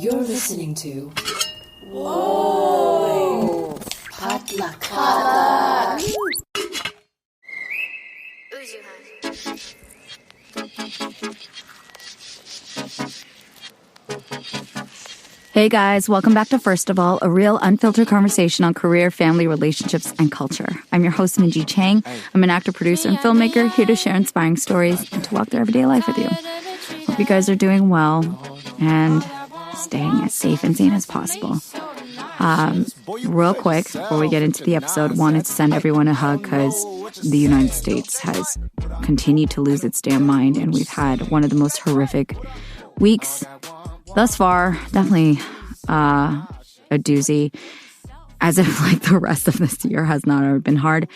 You're listening to Whoa! Potluck. Uzuhan. Hey guys, welcome back to First of All, a real unfiltered conversation on career, family, relationships, and culture. I'm your host, Minji Chang. I'm an actor, producer, and filmmaker here to share inspiring stories and to walk through everyday life with you. Hope you guys are doing well and staying as safe and sane as possible. Real quick, before we get into the episode, wanted to send everyone a hug because the United States has continued to lose its damn mind, and we've had one of the most horrific weeks thus far. Definitely a doozy, as if like the rest of this year has not been hard.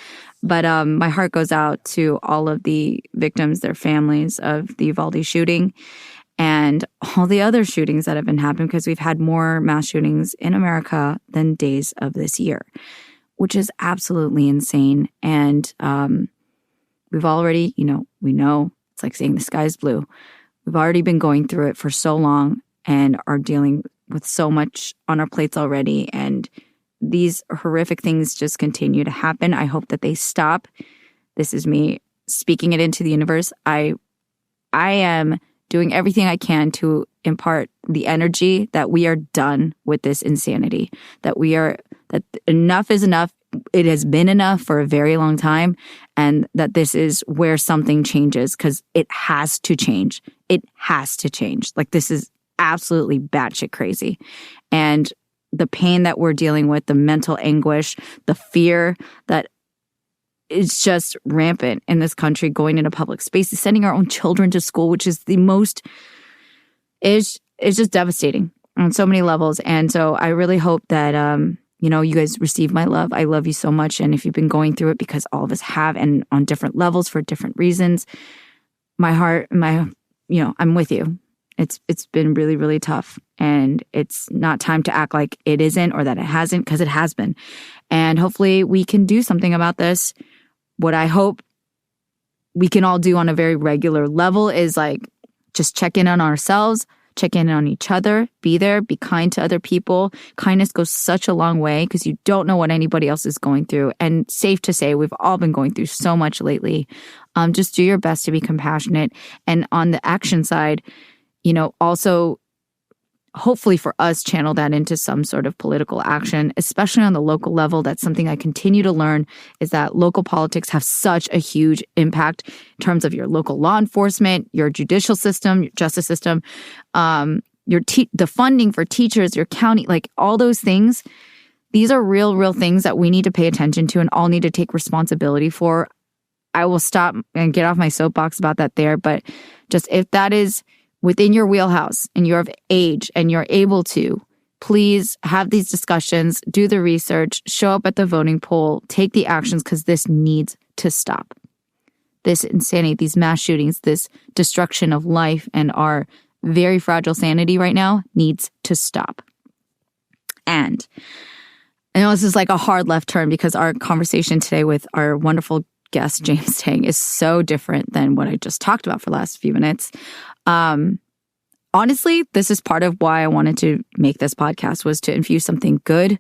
But my heart goes out to all of the victims, their families of the Uvalde shooting, and all the other shootings that have been happening, because we've had more mass shootings in America than days of this year, which is absolutely insane. And we've already, we know it's like saying the sky's blue. We've already been going through it for so long and are dealing with so much on our plates already. And these horrific things just continue to happen. I hope that they stop. This is me speaking it into the universe. I am doing everything I can to impart the energy that we are done with this insanity, that enough is enough. It has been enough for a very long time, and that this is where something changes, because it has to change. It has to change. Like, this is absolutely batshit crazy. And the pain that we're dealing with, the mental anguish, the fear that is just rampant in this country, going into public spaces, sending our own children to school, which is is just devastating on so many levels. And so I really hope that, you guys receive my love. I love you so much. And if you've been going through it, because all of us have, and on different levels for different reasons, my heart, I'm with you. It's been really, really tough. And it's not time to act like it isn't, or that it hasn't, because it has been. And hopefully we can do something about this. What I hope we can all do on a very regular level is like just check in on ourselves, check in on each other, be there, be kind to other people. Kindness goes such a long way, because you don't know what anybody else is going through. And safe to say, we've all been going through so much lately. Just do your best to be compassionate. And on the action side, also hopefully for us, channel that into some sort of political action, especially on the local level. That's something I continue to learn, is that local politics have such a huge impact in terms of your local law enforcement, your judicial system, your justice system, the funding for teachers, your county, like all those things. These are real things that we need to pay attention to and all need to take responsibility for. I will stop and get off my soapbox about that there, but just if that is within your wheelhouse and you're of age and you're able to, please have these discussions, do the research, show up at the voting poll, take the actions, because this needs to stop. This insanity, these mass shootings, this destruction of life and our very fragile sanity right now needs to stop. And I know this is like a hard left turn, because our conversation today with our wonderful guest, James Tang, is so different than what I just talked about for the last few minutes. Honestly, this is part of why I wanted to make this podcast, was to infuse something good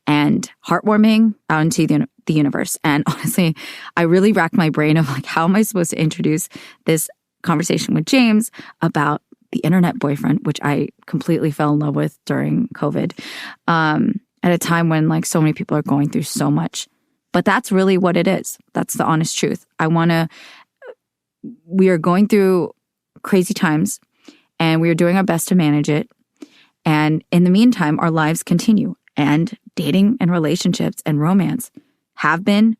and heartwarming out into the universe. And honestly, I really racked my brain of like, how am I supposed to introduce this conversation with James about the internet boyfriend, which I completely fell in love with during COVID, at a time when like so many people are going through so much. But that's really what it is. That's the honest truth. We are going through crazy times, and we are doing our best to manage it. And in the meantime, our lives continue. And dating and relationships and romance have been,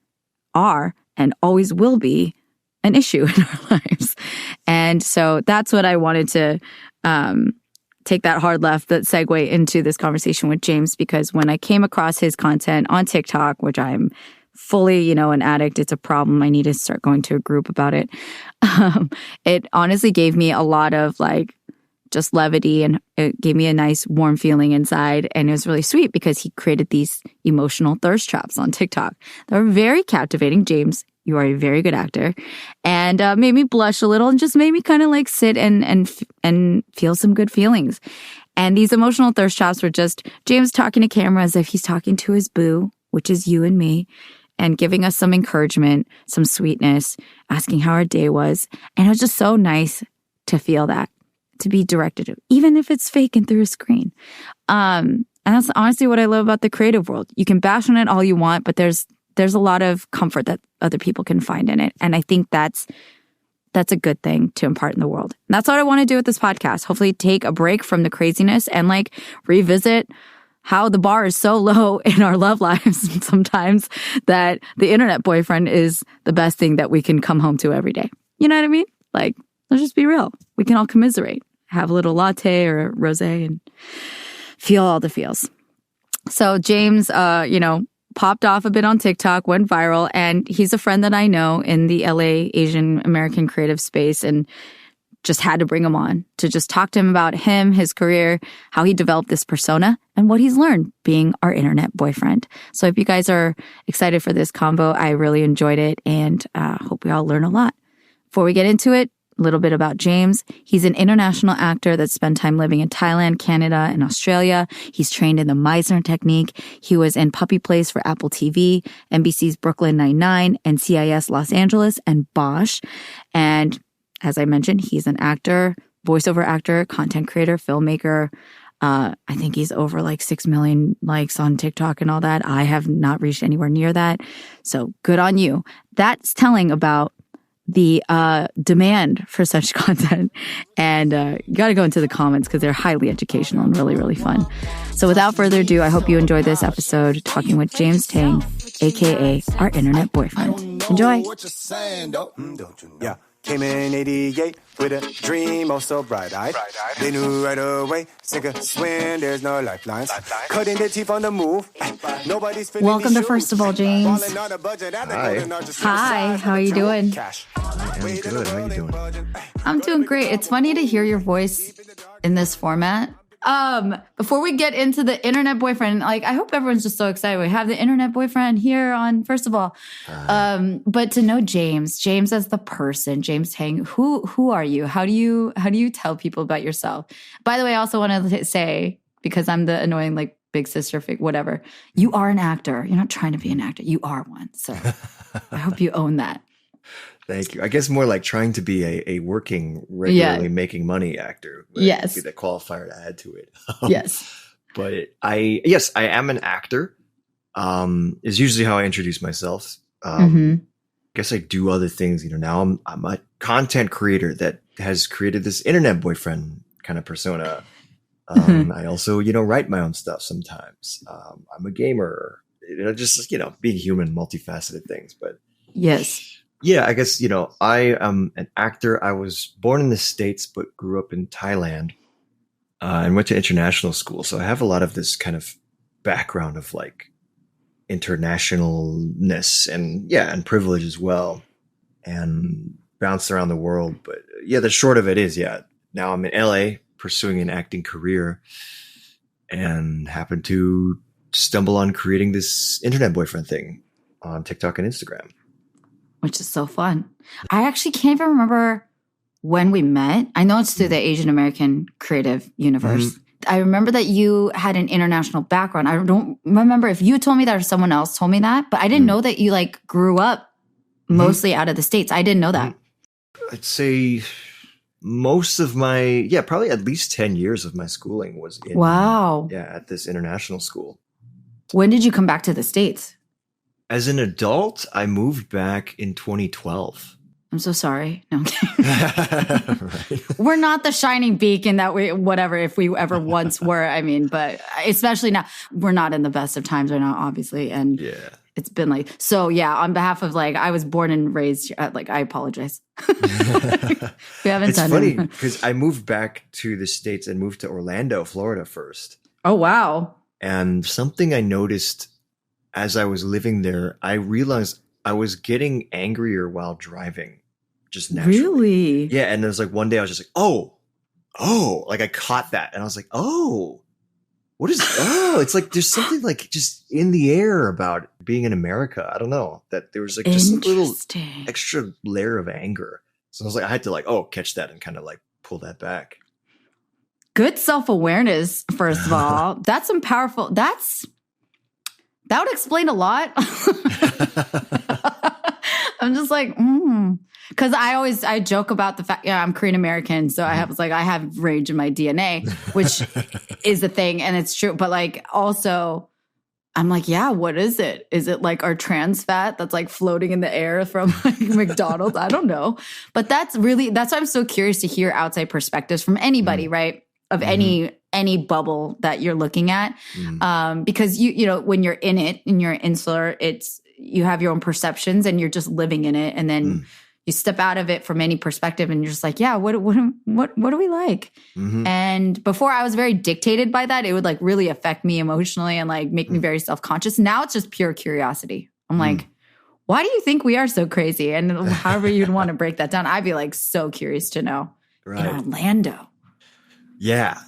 are, and always will be an issue in our lives. And so that's what I wanted to take that hard left, that segue into this conversation with James, because when I came across his content on TikTok, which I'm fully, an addict, it's a problem. I need to start going to a group about it. It honestly gave me a lot of like just levity, and it gave me a nice warm feeling inside. And it was really sweet, because he created these emotional thirst traps on TikTok. They were very captivating. James, you are a very good actor, and made me blush a little, and just made me kind of like sit and feel some good feelings. And these emotional thirst traps were just James talking to camera as if he's talking to his boo, which is you and me, and giving us some encouragement, some sweetness, asking how our day was. And it was just so nice to feel that, to be directed to, even if it's fake and through a screen. And that's honestly what I love about the creative world. You can bash on it all you want, but there's a lot of comfort that other people can find in it. And I think that's a good thing to impart in the world. And that's what I want to do with this podcast. Hopefully take a break from the craziness and like revisit how the bar is so low in our love lives sometimes that the internet boyfriend is the best thing that we can come home to every day. You know what I mean? Like, let's just be real. We can all commiserate, have a little latte or a rosé and feel all the feels. So James, popped off a bit on TikTok, went viral, and he's a friend that I know in the LA Asian American creative space, and just had to bring him on to just talk to him about him, his career, how he developed this persona, and what he's learned being our internet boyfriend. So if you guys are excited for this convo, I really enjoyed it, and hope we all learn a lot. Before we get into it, a little bit about James. He's an international actor that spent time living in Thailand, Canada, and Australia. He's trained in the Meisner technique. He was in Puppy Place for Apple TV, NBC's Brooklyn Nine-Nine, NCIS Los Angeles, and Bosch. And as I mentioned, he's an actor, voiceover actor, content creator, filmmaker. I think he's over like 6 million likes on TikTok and all that. I have not reached anywhere near that. So good on you. That's telling about the demand for such content. And you got to go into the comments because they're highly educational and really, really fun. So without further ado, I hope you enjoyed this episode talking with James Tang, aka our internet boyfriend. Enjoy. Yeah. Came in 88 with a dream, oh so bright-eyed. They knew right away, sink or swim, there's no lifelines. Cutting their teeth on the move. Nobody's fitting Welcome to First of All, James. Hi. Hi, how are you doing? I'm good. How are you doing? I'm doing great. It's funny to hear your voice in this format. Before we get into the internet boyfriend, like I hope everyone's just so excited. We have the internet boyfriend here on First of All. But to know James as the person, James Tang, who are you? How do you tell people about yourself? By the way, I also want to say, because I'm the annoying like big sister figure, whatever, you are an actor. You're not trying to be an actor. You are one. So I hope you own that. Thank you. I guess more like trying to be a working, regularly making money actor. Yes. Be the qualifier to add to it. Yes. But I am an actor. Is usually how I introduce myself. I guess I do other things. Now I'm a content creator that has created this internet boyfriend kind of persona. I also, write my own stuff sometimes. I'm a gamer, just, being human, multifaceted things. But yes. Yeah, I guess, I am an actor. I was born in the States, but grew up in Thailand and went to international school. So I have a lot of this kind of background of like internationalness and privilege as well, and bounced around the world. But the short of it is, now I'm in LA pursuing an acting career and happened to stumble on creating this internet boyfriend thing on TikTok and Instagram. Which is so fun. I actually can't even remember when we met. I know it's through the Asian American creative universe. I remember that you had an international background. I don't remember if you told me that or someone else told me that, but I didn't know that you like grew up mostly out of the States. I didn't know that. I'd say most of my, probably at least 10 years of my schooling was in, at this international school. When did you come back to the States? As an adult, I moved back in 2012. I'm so sorry. No, I'm kidding. Right. We're not the shining beacon that if we ever once were, but especially now, we're not in the best of times right now, obviously. And it's been like, so on behalf of I was born and raised, I apologize. We haven't it's done funny it. because I moved back to the States and moved to Orlando, Florida first. Oh, wow. And something I noticed as I was living there, I realized I was getting angrier while driving, just naturally. Really? Yeah, and there was like one day I was just like, oh, like I caught that, and I was like, what is? It's like there's something like just in the air about being in America. I don't know, that there was like just a little extra layer of anger. So I was like, I had to catch that and kind of like pull that back. Good self-awareness, first of all. That's some powerful. That would explain a lot. I'm just like, because I joke about the fact, I'm Korean American, so I have rage in my DNA, which is a thing, and it's true. But like, also, I'm like, yeah, what is it? Is it like our trans fat that's like floating in the air from like McDonald's? I don't know. But that's why I'm so curious to hear outside perspectives from anybody, right? Of any bubble that you're looking at. Because you know, when you're in it and you're insular, you have your own perceptions and you're just living in it. And then you step out of it from any perspective and you're just like, yeah, what do we like? And before I was very dictated by that. It would like really affect me emotionally and like make me very self-conscious. Now it's just pure curiosity. I'm like, why do you think we are so crazy? And however you'd want to break that down, I'd be like so curious to know. Right. In Orlando. Yeah.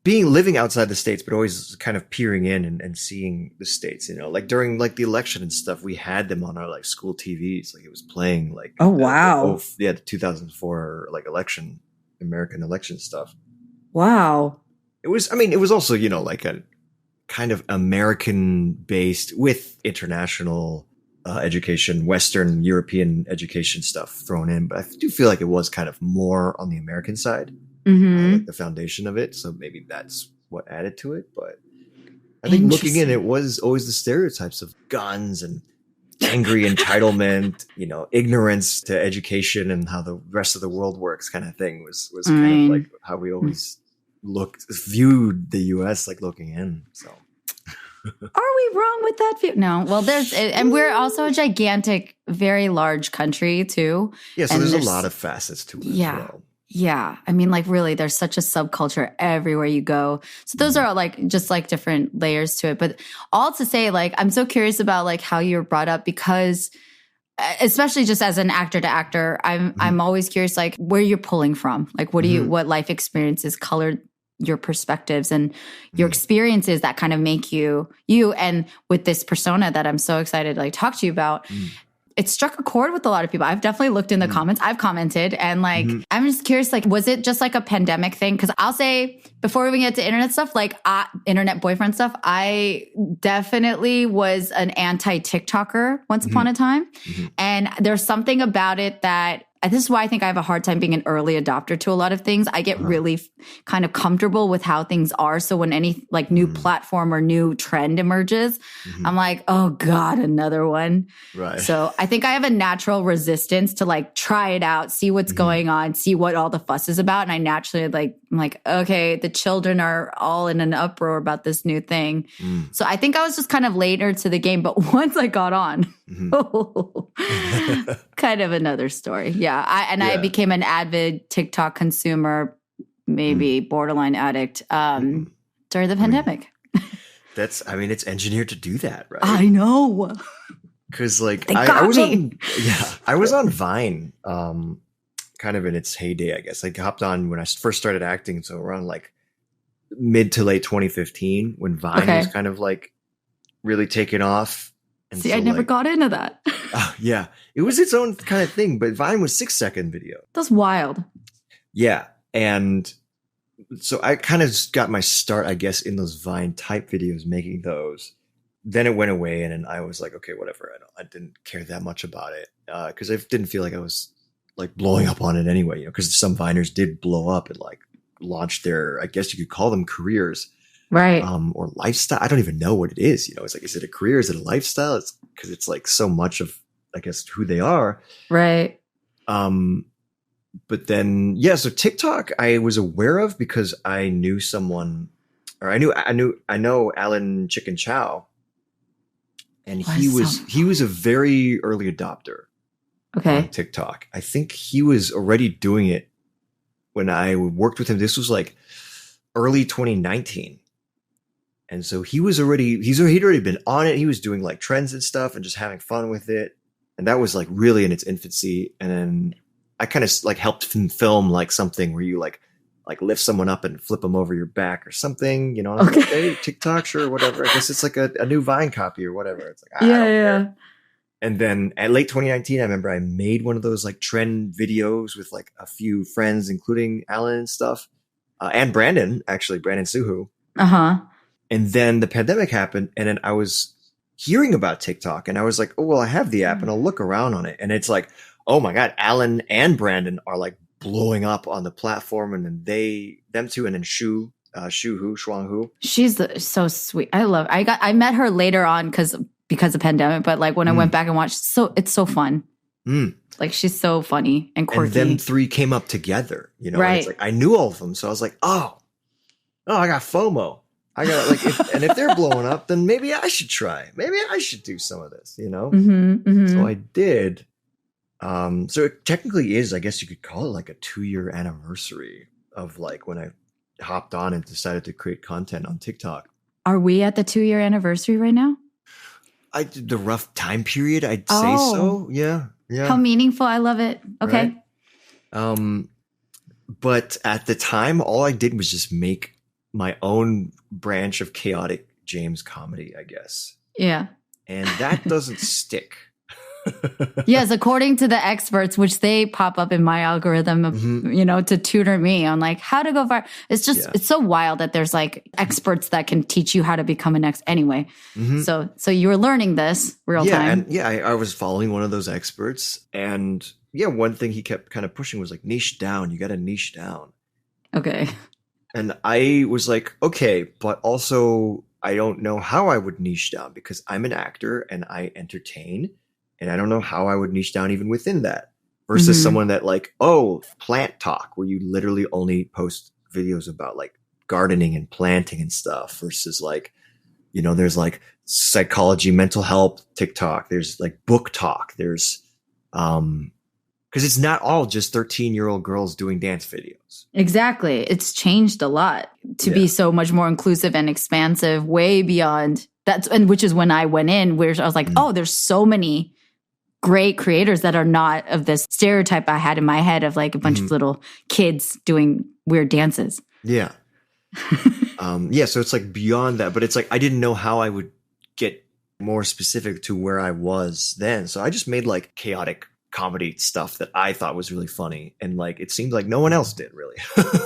Living outside the States, but always kind of peering in and seeing the States, you know, like during like the election and stuff, we had them on our like school TVs. Like it was playing like, oh, wow. The 2004 like American election stuff. Wow. It was also, you know, like a kind of American based with international education, Western European education stuff thrown in. But I do feel like it was kind of more on the American side. Like the foundation of it, so maybe that's what added to it. But I think looking in, it was always the stereotypes of guns and angry entitlement, you know, ignorance to education and how the rest of the world works, kind of thing was kind of like how we always viewed the U.S. like looking in. So, are we wrong with that view? No. Well, and we're also a gigantic, very large country too. Yeah, so there's a lot of facets to it as well. Yeah. I mean, like really, there's such a subculture everywhere you go. So those are like just like different layers to it. But all to say, like, I'm so curious about like how you're brought up because especially just as an actor to actor, I'm always curious, like where you're pulling from, like what life experiences colored your perspectives and your experiences that kind of make you. And with this persona that I'm so excited to like talk to you about, it struck a chord with a lot of people. I've definitely looked in the comments. I've commented and like, I'm just curious, like, was it just like a pandemic thing? Cause I'll say before we even get to internet stuff, like internet boyfriend stuff, I definitely was an anti-TikToker once upon a time. And there's something about it that this is why I think I have a hard time being an early adopter to a lot of things. I get really kind of comfortable with how things are. So when any like new platform or new trend emerges, I'm like, oh God, another one. Right. So I think I have a natural resistance to like try it out, see what's going on, see what all the fuss is about. And I naturally I'm like, okay, the children are all in an uproar about this new thing. So I think I was just kind of later to the game. But once I got on, kind of another story. Yeah. I became an avid TikTok consumer, maybe borderline addict during the pandemic. It's engineered to do that, right? I know. Because like I was on Vine, kind of in its heyday, I guess. I hopped on when I first started acting, so around like mid to late 2015, when Vine was kind of like really taking off. And I never got into that. Yeah, it was its own kind of thing, but Vine was 6-second video. That's wild. Yeah, and so I kind of got my start, I guess, in those Vine type videos, making those. Then it went away, and then I was like, okay, whatever. I didn't care that much about it because I didn't feel like I was like blowing up on it anyway. You know, because some Viners did blow up and like launch their, I guess you could call them careers. Right. Or lifestyle. I don't even know what it is. You know, it's like, is it a career? Is it a lifestyle? It's because it's like so much of, I guess, who they are. Right. But then, yeah, so TikTok I was aware of because I knew someone, or I know Alan Chicken Chow. And he was a very early adopter. Okay. On TikTok. I think he was already doing it when I worked with him. This was like early 2019. And so he'd already been on it. He was doing like trends and stuff and just having fun with it. And that was like really in its infancy. And then I kind of like helped him film like something where you like lift someone up and flip them over your back or something, you know, and I was like, hey, TikTok, sure, whatever. I guess it's like a new Vine copy or whatever. It's like, I don't care. And then at late 2019, I remember I made one of those like trend videos with like a few friends, including Alan and stuff. and Brandon Suhu. Uh-huh. And then the pandemic happened, and then I was hearing about TikTok, and I was like, oh, well, I have the app, and I'll look around on it. And it's like, oh my God, Alan and Brandon are like blowing up on the platform, and then them two, and then Shuang Hu. She's so sweet. I met her later on because of pandemic, but like when I went back and watched, it's so fun. Like she's so funny and quirky. And them three came up together, you know. Right. And it's like I knew all of them, so I was like, oh, I got FOMO. I got like, if they're blowing up, then maybe I should try. Maybe I should do some of this, you know. So I did. So it technically is, I guess you could call it like a 2-year anniversary of like when I hopped on and decided to create content on TikTok. Are we at the 2-year anniversary right now? I did the rough time period. I'd say so. Yeah. How meaningful. I love it. Okay. Right? But at the time, all I did was just make my own branch of chaotic James comedy, I guess. Yeah. And that doesn't stick. Yes, according to the experts, which they pop up in my algorithm, of, to tutor me on like how to go viral. It's just, it's so wild that there's like experts that can teach you how to become an anyway. So you were learning this real time. And I was following one of those experts, and one thing he kept kind of pushing was like niche down. You got to niche down. Okay. And I was like, okay, but also I don't know how I would niche down because I'm an actor and I entertain. And I don't know how I would niche down even within that versus someone that like, plant talk, where you literally only post videos about like gardening and planting and stuff versus like, there's like psychology, mental health TikTok. There's like book talk. There's, because it's not all just 13-year-old girls doing dance videos. Exactly. It's changed a lot to be so much more inclusive and expansive, way beyond that. And which is when I went in, where I was like, there's so many great creators that are not of this stereotype I had in my head of like a bunch of little kids doing weird dances. Yeah. So it's like beyond that, but it's like I didn't know how I would get more specific to where I was then. So I just made like chaotic comedy stuff that I thought was really funny. And like it seemed like no one else did really.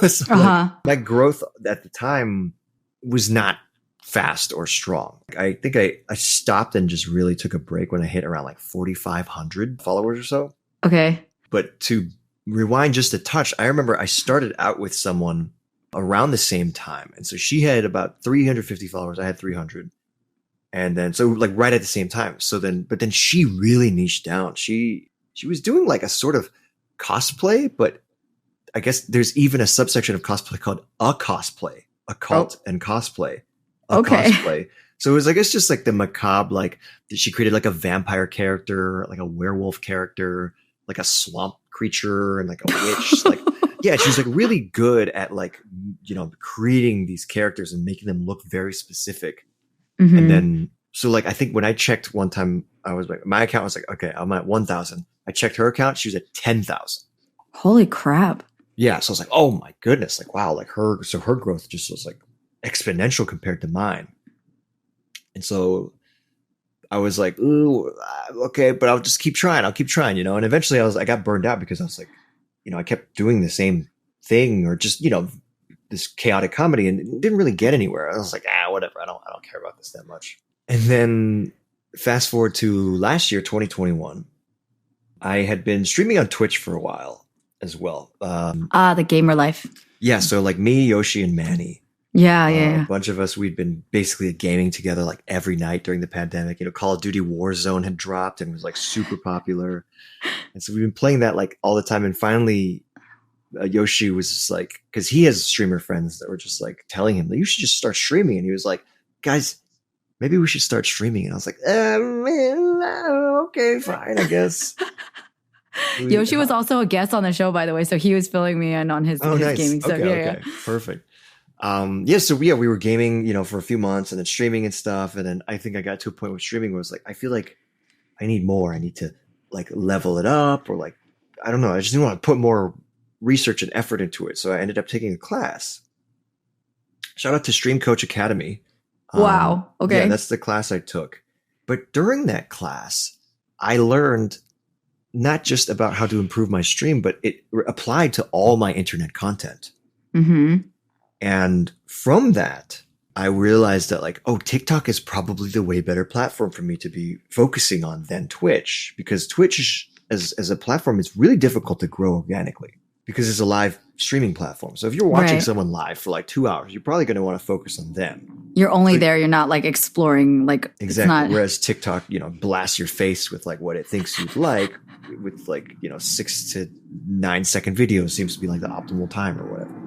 So like, my growth at the time was not fast or strong. I think I stopped and just really took a break when I hit around like 4,500 followers or so. Okay. But to rewind just a touch, I remember I started out with someone around the same time. And so she had about 350 followers. I had 300. And then, so like right at the same time. But then she really niched down. She was doing like a sort of cosplay, but I guess there's even a subsection of cosplay called a cosplay, occult and cosplay. Cosplay. So it was, I guess, just like the macabre, like she created like a vampire character, like a werewolf character, like a swamp creature, and like a witch. Like, she was like really good at like, creating these characters and making them look very specific. And then, so like, I think when I checked one time, I was like, my account was like, okay, I'm at 1,000. I checked her account. She was at 10,000. Holy crap. Yeah. So I was like, oh my goodness. Like, wow. Like her growth just was like exponential compared to mine. And so I was like, ooh, okay, but I'll just keep trying. I'll keep trying, and eventually I got burned out because I was like, I kept doing the same thing or just, this chaotic comedy and it didn't really get anywhere. I was like, whatever. I don't care about this that much. And then fast forward to last year, 2021, I had been streaming on Twitch for a while as well. The gamer life. Yeah. So like me, Yoshi, and Manny. Yeah. A bunch of us, we'd been basically gaming together like every night during the pandemic. Call of Duty Warzone had dropped and was like super popular. And so we've been playing that like all the time. And finally, Yoshi was just like, because he has streamer friends that were just like telling him that you should just start streaming. And he was like, guys, maybe we should start streaming. And I was like, okay, fine, I guess. Yoshi was also a guest on the show, by the way. So he was filling me in on his nice. gaming stuff. Okay. Perfect. So we were gaming, for a few months and then streaming and stuff. And then I think I got to a point with streaming where it was like, I feel like I need more. I need to like level it up or like, I don't know. I just didn't want to put more research and effort into it. So I ended up taking a class. Shout out to Stream Coach Academy. Wow. Okay. Yeah, that's the class I took. But during that class, I learned not just about how to improve my stream, but it applied to all my internet content. And from that, I realized that like, oh, TikTok is probably the way better platform for me to be focusing on than Twitch, because Twitch as a platform is really difficult to grow organically because it's a live streaming platform. So if you're watching someone live for like 2 hours, you're probably going to want to focus on them. You're only there. You're not like exploring, like, exactly. It's not... Whereas TikTok, blasts your face with like what it thinks you'd like with like, 6 to 9 second videos seems to be like the optimal time or whatever.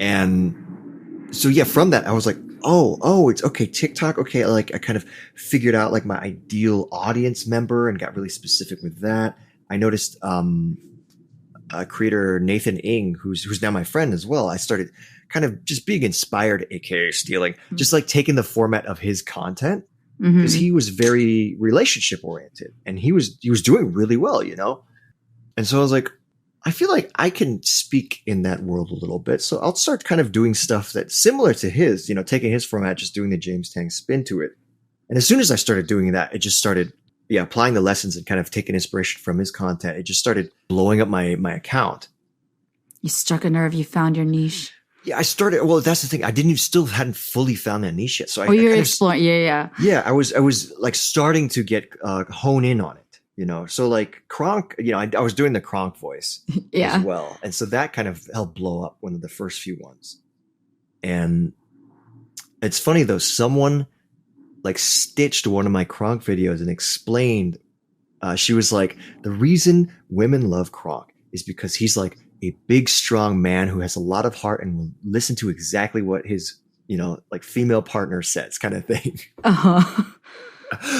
And so, yeah, from that, I was like, oh, it's okay. TikTok. Okay. Like I kind of figured out like my ideal audience member and got really specific with that. I noticed, creator Nathan Ng, who's now my friend as well. I started kind of just being inspired, aka stealing, just like taking the format of his content because he was very relationship oriented and he was doing really well, And so I was like, I feel like I can speak in that world a little bit. So I'll start kind of doing stuff that's similar to his, taking his format, just doing the James Tang spin to it. And as soon as I started doing that, it just started, applying the lessons and kind of taking inspiration from his content. It just started blowing up my account. You struck a nerve. You found your niche. Yeah, I started. Well, that's the thing. I hadn't fully found that niche yet. So you're exploring. Yeah. Yeah, I was like starting to get hone in on it. So like Kronk, I was doing the Kronk voice as well. And so that kind of helped blow up one of the first few ones. And it's funny though, someone like stitched one of my Kronk videos and explained, she was like, the reason women love Kronk is because he's like a big, strong man who has a lot of heart and will listen to exactly what his, like female partner says kind of thing. Uh-huh.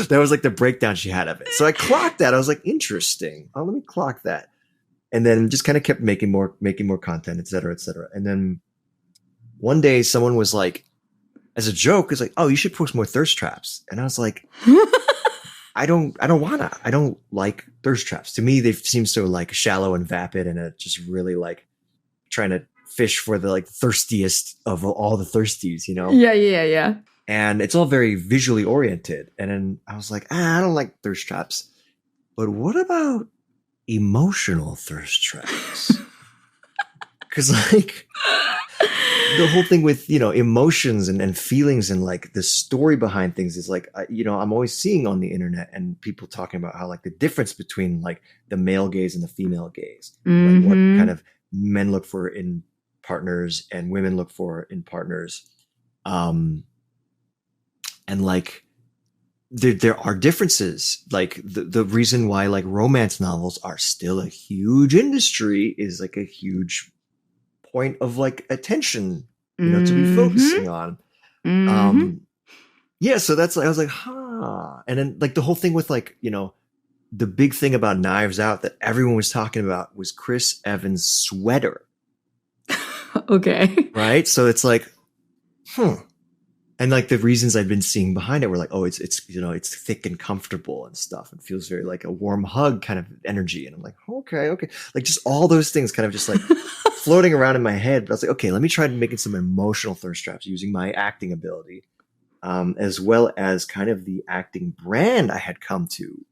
That was like the breakdown she had of it. So I clocked that. I was like, interesting. Oh, let me clock that. And then just kind of kept making more content, et cetera, et cetera. And then one day someone was like, as a joke, it's like, oh, you should post more thirst traps. And I was like, I don't like thirst traps. To me, they seem so like shallow and vapid and just really like trying to fish for the like thirstiest of all the thirsties, Yeah. And it's all very visually oriented. And then I was like, I don't like thirst traps. But what about emotional thirst traps? Because like the whole thing with, emotions and feelings and like the story behind things is like, I'm always seeing on the internet and people talking about how like the difference between like the male gaze and the female gaze, like what kind of men look for in partners and women look for in partners. And like, there are differences. Like the reason why like romance novels are still a huge industry is like a huge point of like attention, to be focusing on. So that's like, I was like, and then like the whole thing with like, the big thing about Knives Out that everyone was talking about was Chris Evans' sweater. Okay. Right. So it's like, and like the reasons I've been seeing behind it were like, oh, it's it's thick and comfortable and stuff. It feels very like a warm hug kind of energy. And I'm like, okay. Like just all those things kind of just like floating around in my head. But I was like, okay, let me try making some emotional thirst traps using my acting ability, as well as kind of the acting brand I had come to.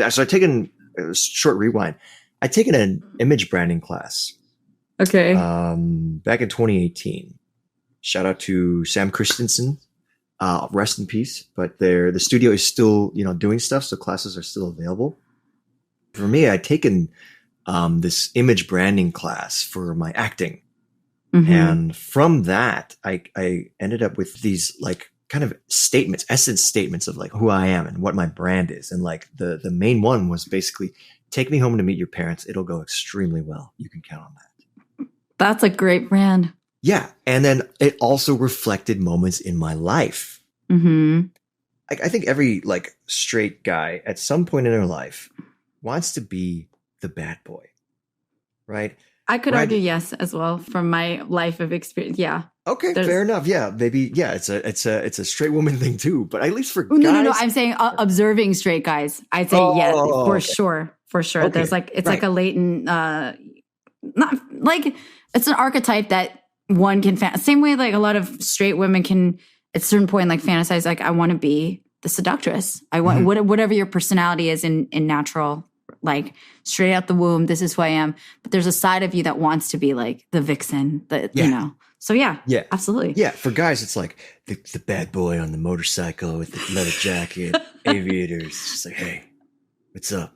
So I'd taken a short rewind. I'd taken an image branding class. Okay. Back in 2018. Shout out to Sam Christensen. Rest in peace. But the studio is still, doing stuff. So classes are still available. For me, I'd taken this image branding class for my acting. And from that, I ended up with these like kind of essence statements of like who I am and what my brand is. And like the main one was basically take me home to meet your parents. It'll go extremely well. You can count on that. That's a great brand. Yeah. And then it also reflected moments in my life. I think every like straight guy at some point in their life wants to be the bad boy, right? I could argue yes as well from my life of experience. Yeah. Okay, fair enough. Yeah, maybe. Yeah, it's a straight woman thing too. But at least for guys, no. I'm saying observing straight guys. I'd say yes for sure. Okay. There's like it's like a latent, not like it's an archetype that one can same way like a lot of straight women can at a certain point like fantasize like I want to be the seductress. I want whatever your personality is in natural like straight out the womb, this is who I am. But there's a side of you that wants to be like the vixen, you know. So yeah, absolutely. Yeah, for guys, it's like the bad boy on the motorcycle with the leather jacket, aviators. It's just like, hey, what's up?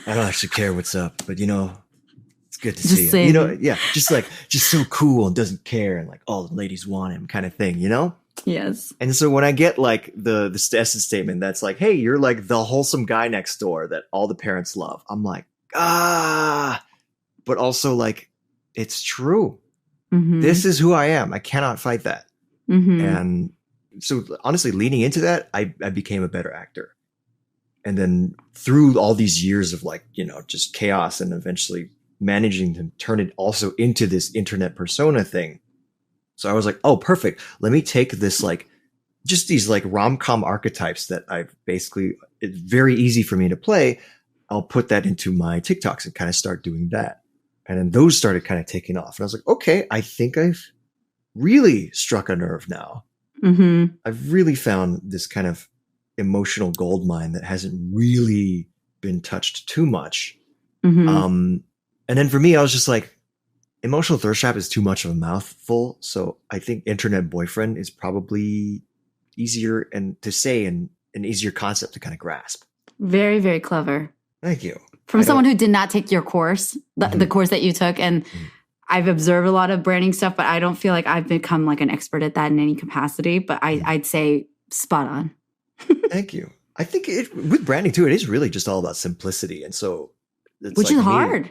I don't actually care what's up, but you know, it's good to see you. You know, just so cool and doesn't care, and like all the ladies want him kind of thing, you know? Yes. And so when I get like the essence statement that's like, hey, you're like the wholesome guy next door that all the parents love, I'm like, but also like, it's true. Mm-hmm. This is who I am. I cannot fight that. Mm-hmm. And so honestly, leaning into that, I became a better actor. And then through all these years of like, you know, just chaos and eventually managing to turn it also into this internet persona thing. So I was like, oh, perfect. Let me take this, like, just these like rom-com archetypes that I've basically, it's very easy for me to play. I'll put that into my TikToks and kind of start doing that. And then those started kind of taking off. And I was like, okay, I think I've really struck a nerve now. Mm-hmm. I've really found this kind of emotional gold mine that hasn't really been touched too much. Mm-hmm. And then for me, I was just like, emotional thirst trap is too much of a mouthful. So I think internet boyfriend is probably easier and to say and an easier concept to kind of grasp. Very, very clever. Thank you. From someone who did not take your course, the course that you took. And I've observed a lot of branding stuff, but I don't feel like I've become like an expert at that in any capacity. But I'd say spot on. Thank you. I think with branding too, it is really just all about simplicity. And so it's which is hard.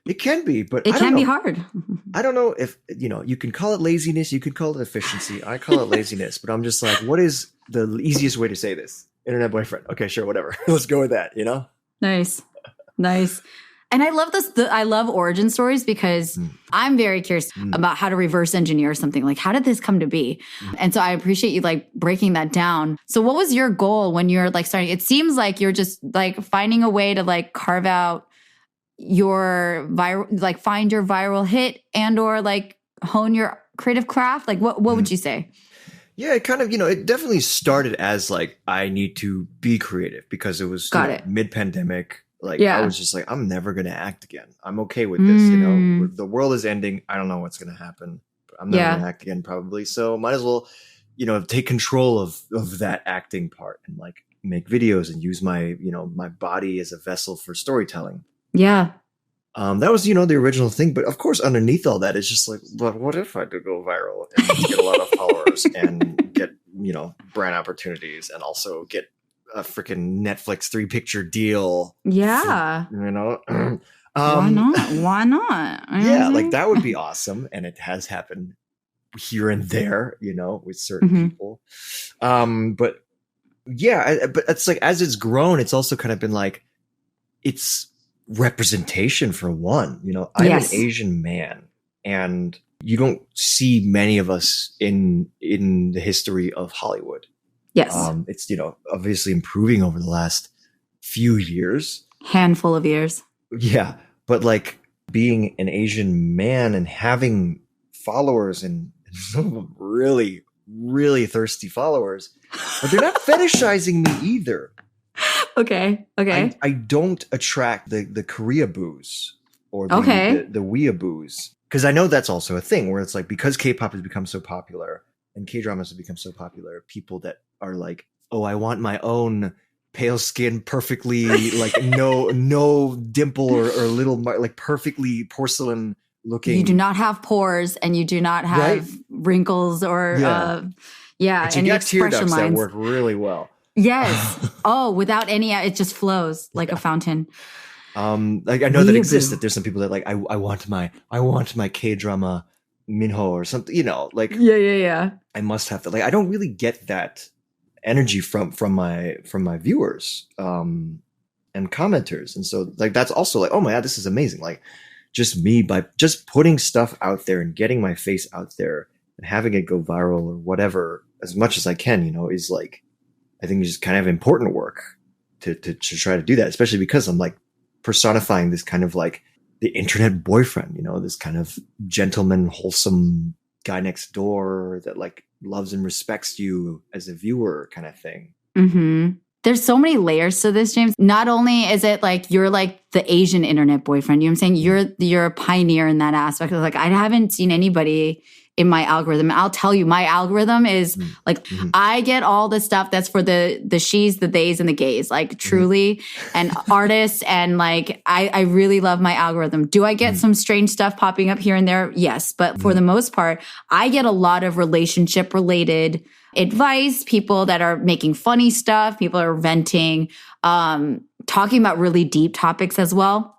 It can be, but it can be hard. I don't know if, you know, you can call it laziness. You can call it efficiency. I call it laziness, but I'm just like, what is the easiest way to say this? Internet boyfriend. Okay, sure. Whatever. Let's go with that, you know? Nice. And I love this. I love origin stories because I'm very curious about how to reverse engineer something. Like, how did this come to be? And so I appreciate you like breaking that down. So what was your goal when you're like starting? It seems like you're just like finding a way to like carve out your viral, like find your viral hit and or like hone your creative craft. Like what would you say? Yeah, it kind of, you know, it definitely started as like, I need to be creative because it was mid-pandemic. Like, I was just like, I'm never going to act again. I'm okay with this, you know, the world is ending. I don't know what's going to happen. But I'm never going to act again probably. So might as well, you know, take control of that acting part and like make videos and use my, you know, my body as a vessel for storytelling. Yeah. That was, you know, the original thing. But of course, underneath all that, it's just like, but what if I did go viral and get a lot of followers and get, you know, brand opportunities and also get a freaking Netflix 3-picture deal? Yeah. You know? Why not? Yeah, like that would be awesome. And it has happened here and there, you know, with certain people. But yeah, but it's like, as it's grown, it's also kind of been like, it's representation for one, you know. I'm an Asian man and you don't see many of us in the history of Hollywood. Yes. It's, you know, obviously improving over the last few years. Handful of years. Yeah. But like being an Asian man and having followers and some of them really, really thirsty followers, but they're not fetishizing me either. Okay. I don't attract the Korea boos or the weeaboos. Because I know that's also a thing where it's like, because K-pop has become so popular and K-dramas have become so popular, people that are like, oh, I want my own pale skin, perfectly like no dimple or little like perfectly porcelain looking. You do not have pores and you do not have wrinkles or and any tear expression ducts lines that work really well. Yes. Oh, without any, it just flows like a fountain. Like I know that exists, that there's some people that like, I want my K-drama Minho or something, you know, like, yeah. I must have to, like, I don't really get that energy from my viewers, and commenters. And so like, that's also like, oh my God, this is amazing. Like just me by just putting stuff out there and getting my face out there and having it go viral or whatever, as much as I can, you know, is like, I think it's just kind of important work to try to do that, especially because I'm like personifying this kind of like the internet boyfriend, you know, this kind of gentleman, wholesome guy next door that like loves and respects you as a viewer kind of thing. Mm-hmm. there's so many layers to this, James. Not only is it like you're like the Asian internet boyfriend, you know what I'm saying? You're a pioneer in that aspect. Like I haven't seen anybody in my algorithm. I'll tell you, my algorithm is like I get all the stuff that's for the she's, the theys, and the gays, like truly, and artists, and like I really love my algorithm. Do I get some strange stuff popping up here and there? Yes, but for the most part, I get a lot of relationship related advice, people that are making funny stuff, people are venting, talking about really deep topics as well.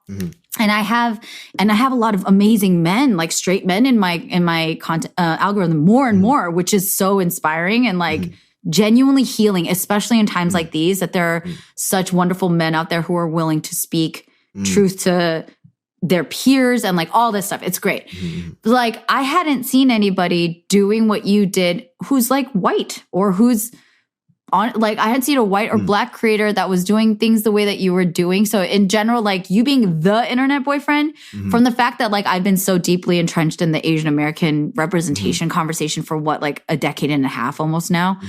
And I have a lot of amazing men, like straight men in my content algorithm more and more, which is so inspiring and like genuinely healing, especially in times like these, that there are such wonderful men out there who are willing to speak truth to their peers and like all this stuff. It's great. Like I hadn't seen anybody doing what you did who's like white or who's on, like I hadn't seen a white or black creator that was doing things the way that you were doing. So in general, like you being the internet boyfriend, from the fact that like I've been so deeply entrenched in the Asian American representation conversation for what, like a decade and a half almost now,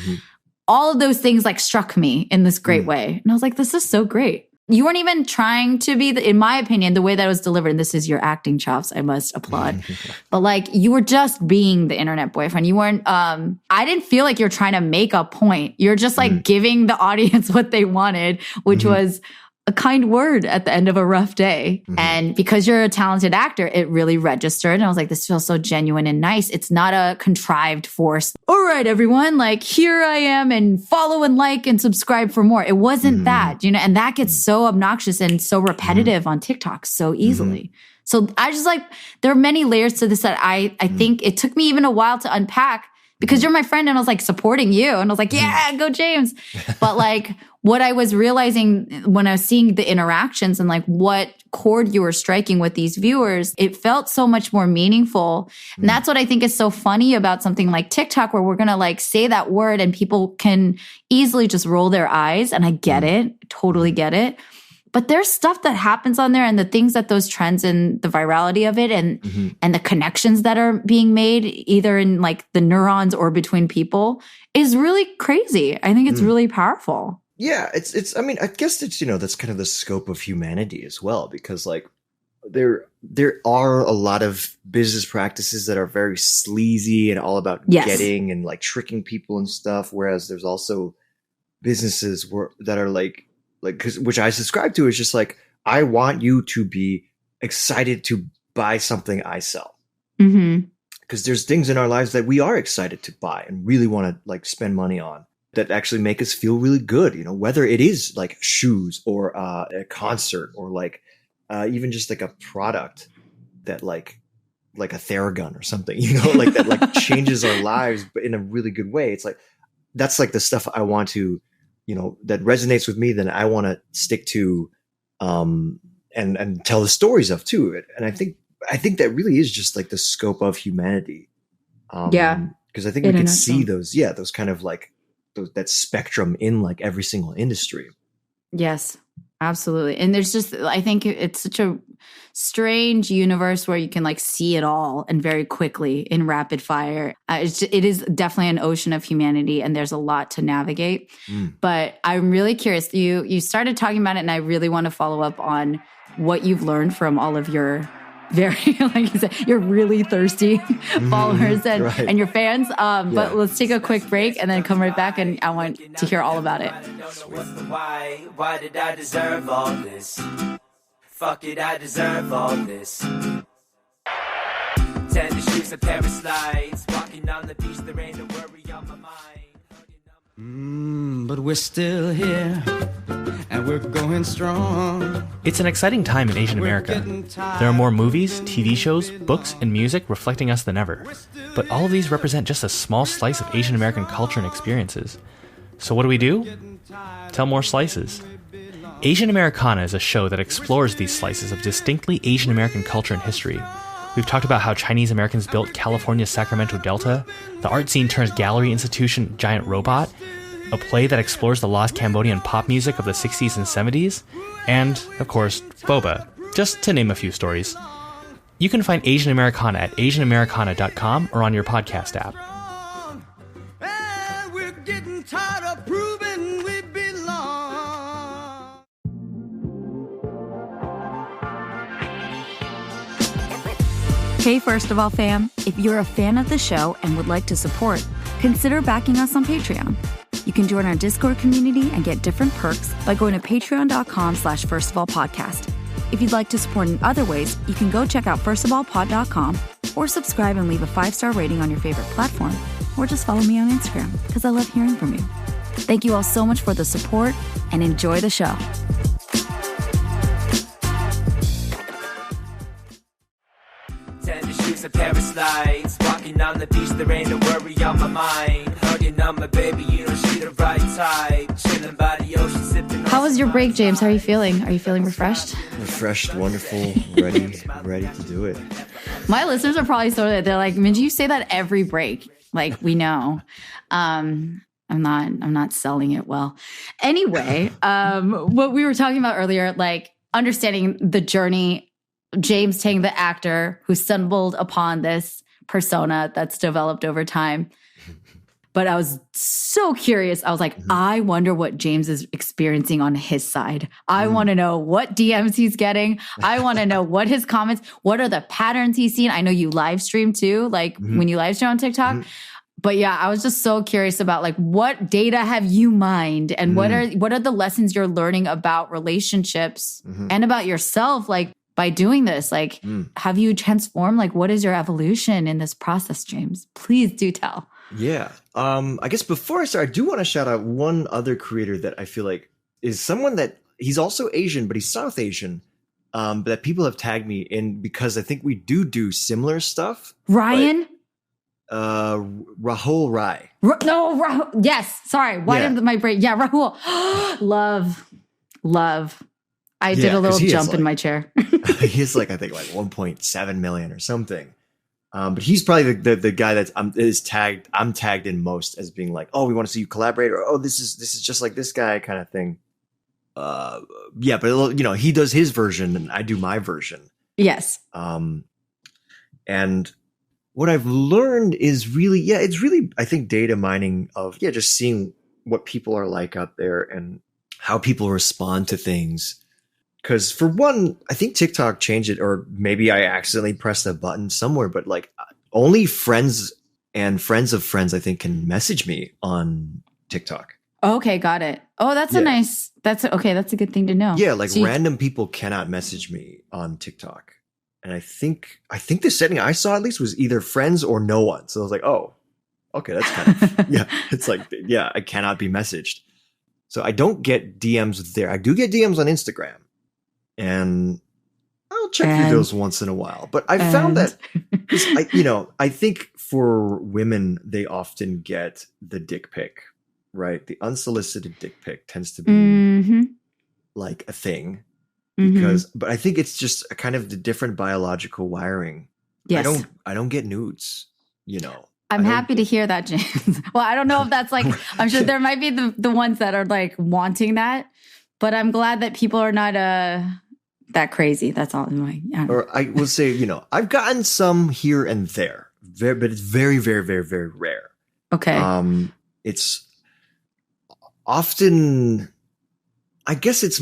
all of those things like struck me in this great way. And I was like, this is so great. You weren't even trying to be, in my opinion, the way that it was delivered, and this is your acting chops, I must applaud. But like, you were just being the internet boyfriend. You weren't, I didn't feel like you're trying to make a point. You're just like giving the audience what they wanted, which was a kind word at the end of a rough day. And because you're a talented actor, it really registered. And I was like, this feels so genuine and nice. It's not a contrived force. All right, everyone, like here I am, and follow and like and subscribe for more. It wasn't that, you know, and that gets so obnoxious and so repetitive on TikTok so easily. So I just like, there are many layers to this that I think it took me even a while to unpack, because you're my friend and I was like supporting you. And I was like, yeah, go James. But like what I was realizing when I was seeing the interactions and like what chord you were striking with these viewers, it felt so much more meaningful. And that's what I think is so funny about something like TikTok, where we're going to like say that word and people can easily just roll their eyes. And I get it, totally get it. But there's stuff that happens on there, and the things that those trends and the virality of it and the connections that are being made either in like the neurons or between people is really crazy. I think it's really powerful. Yeah, it's I mean, I guess it's, you know, that's kind of the scope of humanity as well, because like there are a lot of business practices that are very sleazy and all about getting and like tricking people and stuff, whereas there's also businesses that are like which I subscribe to, is just like, I want you to be excited to buy something I sell. Because there's things in our lives that we are excited to buy and really want to like spend money on, that actually make us feel really good, you know, whether it is like shoes or a concert or like even just like a product that like a Theragun or something, you know, like that like changes our lives, but in a really good way. It's like, that's like the stuff I want to, you know, that resonates with me, then I want to stick to and tell the stories of too. And I think that really is just like the scope of humanity. Because I think we can see those kind of like that spectrum in like every single industry. Yes, absolutely. And there's just, I think it's such a strange universe where you can like see it all and very quickly in rapid fire. It is definitely an ocean of humanity, and there's a lot to navigate. But I'm really curious. You started talking about it, and I really want to follow up on what you've learned from all of your very, like you said, you're really thirsty followers and your fans. But let's take a quick break and then come right back, and I want to hear all about it. Why did I deserve all this? Fuck it, I deserve all this. Tennis shoes and pair of slides, walking on the beach, there ain't a worry on my mind. But we're still here, and we're going strong. It's an exciting time in Asian America. There are more movies, TV shows, books, and music reflecting us than ever. But all of these represent just a small slice of Asian American culture and experiences. So what do? Tell more slices. Asian Americana is a show that explores these slices of distinctly Asian American culture and history. We've talked about how Chinese Americans built California's Sacramento Delta, the art scene turns gallery institution Giant Robot, a play that explores the lost Cambodian pop music of the 60s and 70s, and, of course, boba, just to name a few stories. You can find Asian Americana at asianamericana.com or on your podcast app. And we're getting tired of proving we belong. Hey, First of All fam, if you're a fan of the show and would like to support, consider backing us on Patreon. You can join our Discord community and get different perks by going to patreon.com/firstofallpodcast. If you'd like to support in other ways, you can go check out firstofallpod.com or subscribe and leave a 5-star rating on your favorite platform, or just follow me on Instagram because I love hearing from you. Thank you all so much for the support and enjoy the show. A pair of slides, walking on the beach, there ain't a worry on my mind. Hugging on my baby, you know she the right type. Chilling by the ocean, sipping. How was your break, James? How are you feeling? Are you feeling refreshed? Refreshed, wonderful, ready to do it. My listeners are probably so that they're like, Minji, you say that every break. Like, we know. I'm not selling it well. Anyway, what we were talking about earlier, like understanding the journey. James Tang, the actor who stumbled upon this persona that's developed over time. But I was so curious. I was like, I wonder what James is experiencing on his side. I want to know what DMs he's getting. I want to know what his comments, what are the patterns he's seen. I know you live stream too, like when you live stream on TikTok. But yeah, I was just so curious about like what data have you mined and what are the lessons you're learning about relationships and about yourself? Like, by doing this, like, have you transformed? Like, what is your evolution in this process, James? Please do tell. Yeah. I guess before I start, I do want to shout out one other creator that I feel like is someone that he's also Asian, but he's South Asian, that people have tagged me in because I think we do similar stuff. Ryan? Rahul Rai. Rahul. Yes. Sorry. Why did my brain? Yeah, Rahul. Love. I did a little jump in my chair. He's like, I think like 1.7 million or something. But he's probably the guy that's I'm tagged in most as being like, oh, we want to see you collaborate, or oh, this is just like this guy kind of thing. But he does his version and I do my version. Yes. And what I've learned is really, it's really, I think, data mining of just seeing what people are like out there and how people respond to things. Because for one, I think TikTok changed it, or maybe I accidentally pressed a button somewhere, but like only friends and friends of friends, I think, can message me on TikTok. Okay, got it. Oh, that's that's a good thing to know. Yeah, like random people cannot message me on TikTok. And I think the setting I saw at least was either friends or no one. So I was like, oh, okay, that's kind of, it's like, I cannot be messaged. So I don't get DMs there. I do get DMs on Instagram. And I'll check through those once in a while. But I found that, I think for women, they often get the dick pic, right? The unsolicited dick pic tends to be like a thing. But I think it's just a kind of the different biological wiring. Yes. I don't get nudes, I'm happy to hear that, James. Well, I don't know if that's like, I'm sure there might be the ones that are like wanting that, but I'm glad that people are not that crazy. That's all. Or I will say, I've gotten some here and there, but it's very, very, very, very rare. Okay. It's often, I guess it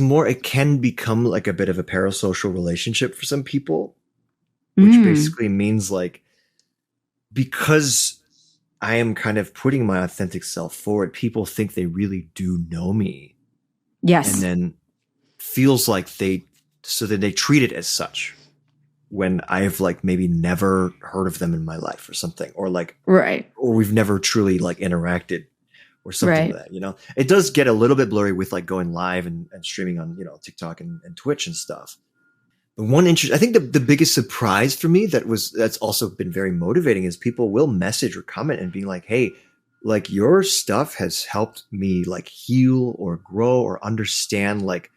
can become like a bit of a parasocial relationship for some people, which basically means like, because I am kind of putting my authentic self forward, people think they really do know me. Yes. And then feels like they treat it as such when I've like maybe never heard of them in my life or something, or like, right. Or we've never truly like interacted or something like that, It does get a little bit blurry with like going live and streaming on, TikTok and Twitch and stuff. But I think the biggest surprise for me that's also been very motivating is people will message or comment and being like, hey, like your stuff has helped me like heal or grow or understand like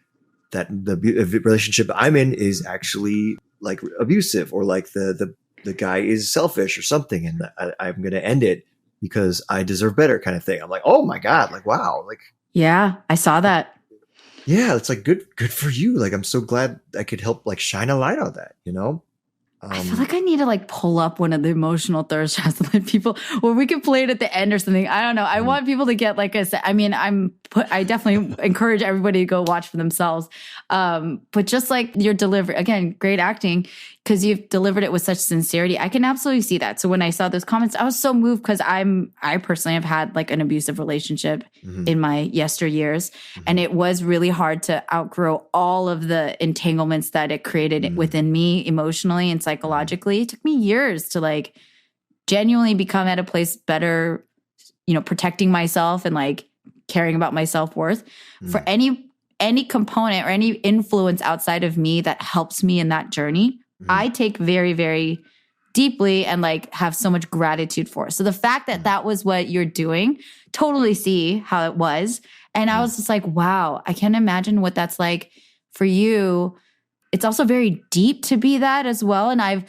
that the relationship I'm in is actually like abusive, or like the guy is selfish or something, and I'm going to end it because I deserve better kind of thing. I'm like, oh my God, like, wow. Like, yeah, I saw that. Yeah, it's like good for you. Like, I'm so glad I could help like shine a light on that, I feel like I need to like pull up one of the emotional thirst traps and let people, or we could play it at the end or something. I don't know. I want people to get like I definitely encourage everybody to go watch for themselves. But just like your delivery, again, great acting. because you've delivered it with such sincerity. I can absolutely see that. So when I saw those comments, I was so moved because I personally have had like an abusive relationship in my yesteryears. And it was really hard to outgrow all of the entanglements that it created within me emotionally and psychologically. It took me years to like genuinely become at a place better, protecting myself and like caring about my self-worth. For any component or any influence outside of me that helps me in that journey, I take very, very deeply and like have so much gratitude for. So the fact that that was what you're doing, totally see how it was. And I was just like, wow, I can't imagine what that's like for you. It's also very deep to be that as well. And I'm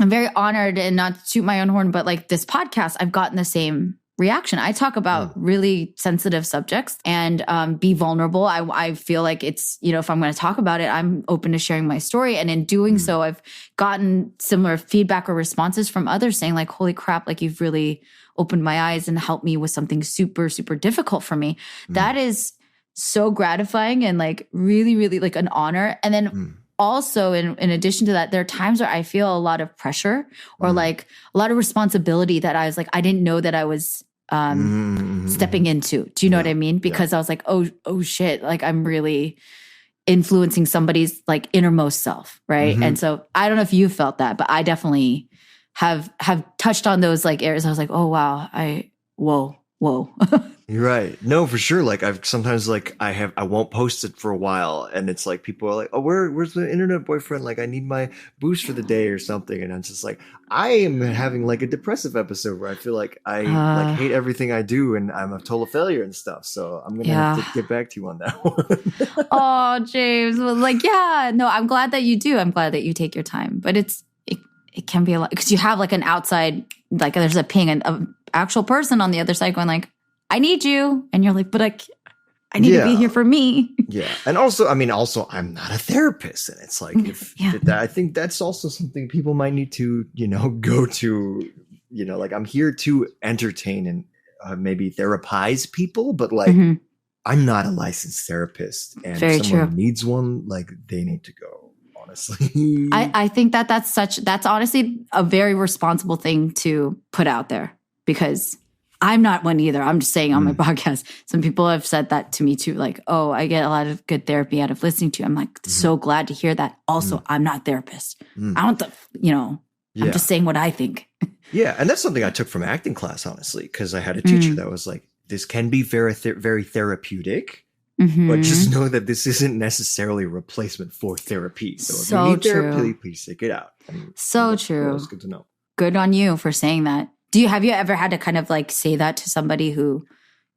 very honored, and not to toot my own horn, but like this podcast, I've gotten the same reaction. I talk about really sensitive subjects and be vulnerable. I feel like it's, if I'm going to talk about it, I'm open to sharing my story. And in doing so, I've gotten similar feedback or responses from others saying like, holy crap, like you've really opened my eyes and helped me with something super, super difficult for me. That is so gratifying and like really, really like an honor. And then also in addition to that, there are times where I feel a lot of pressure or like a lot of responsibility that I was like, I didn't know that I was stepping into. Do you know what I mean? Because I was like, oh shit, like I'm really influencing somebody's like innermost self, right? And so I don't know if you felt that, but I definitely have touched on those like areas. I was like, oh wow, whoa. You're right. No, for sure. Like I've sometimes like I won't post it for a while, and it's like people are like, oh, where's the internet boyfriend? Like I need my boost for the day or something. And I'm just like, I am having like a depressive episode where I feel like I like hate everything I do and I'm a total failure and stuff. So I'm gonna have to get back to you on that one. Oh, James. Well, like, yeah, no, I'm glad that you do. I'm glad that you take your time, but it can be a lot because you have like an outside, like there's a ping, an actual person on the other side going like, I need you. And you're like, but I need to be here for me. Yeah. And also, I'm not a therapist. And it's like, I think that's also something people might need to, go to, like I'm here to entertain and maybe therapize people, but like, I'm not a licensed therapist. And if someone needs one, like they need to go, honestly. I think that's honestly a very responsible thing to put out there because I'm not one either. I'm just saying on my podcast, some people have said that to me too. Like, oh, I get a lot of good therapy out of listening to you. I'm like, so glad to hear that. Also, I'm not a therapist. I don't, I'm just saying what I think. Yeah. And that's something I took from acting class, honestly, because I had a teacher that was like, this can be very, very therapeutic, but just know that this isn't necessarily a replacement for therapy. So if you need therapy, please seek it out. So true. It's good to know. Good on you for saying that. Have you ever had to kind of like say that to somebody who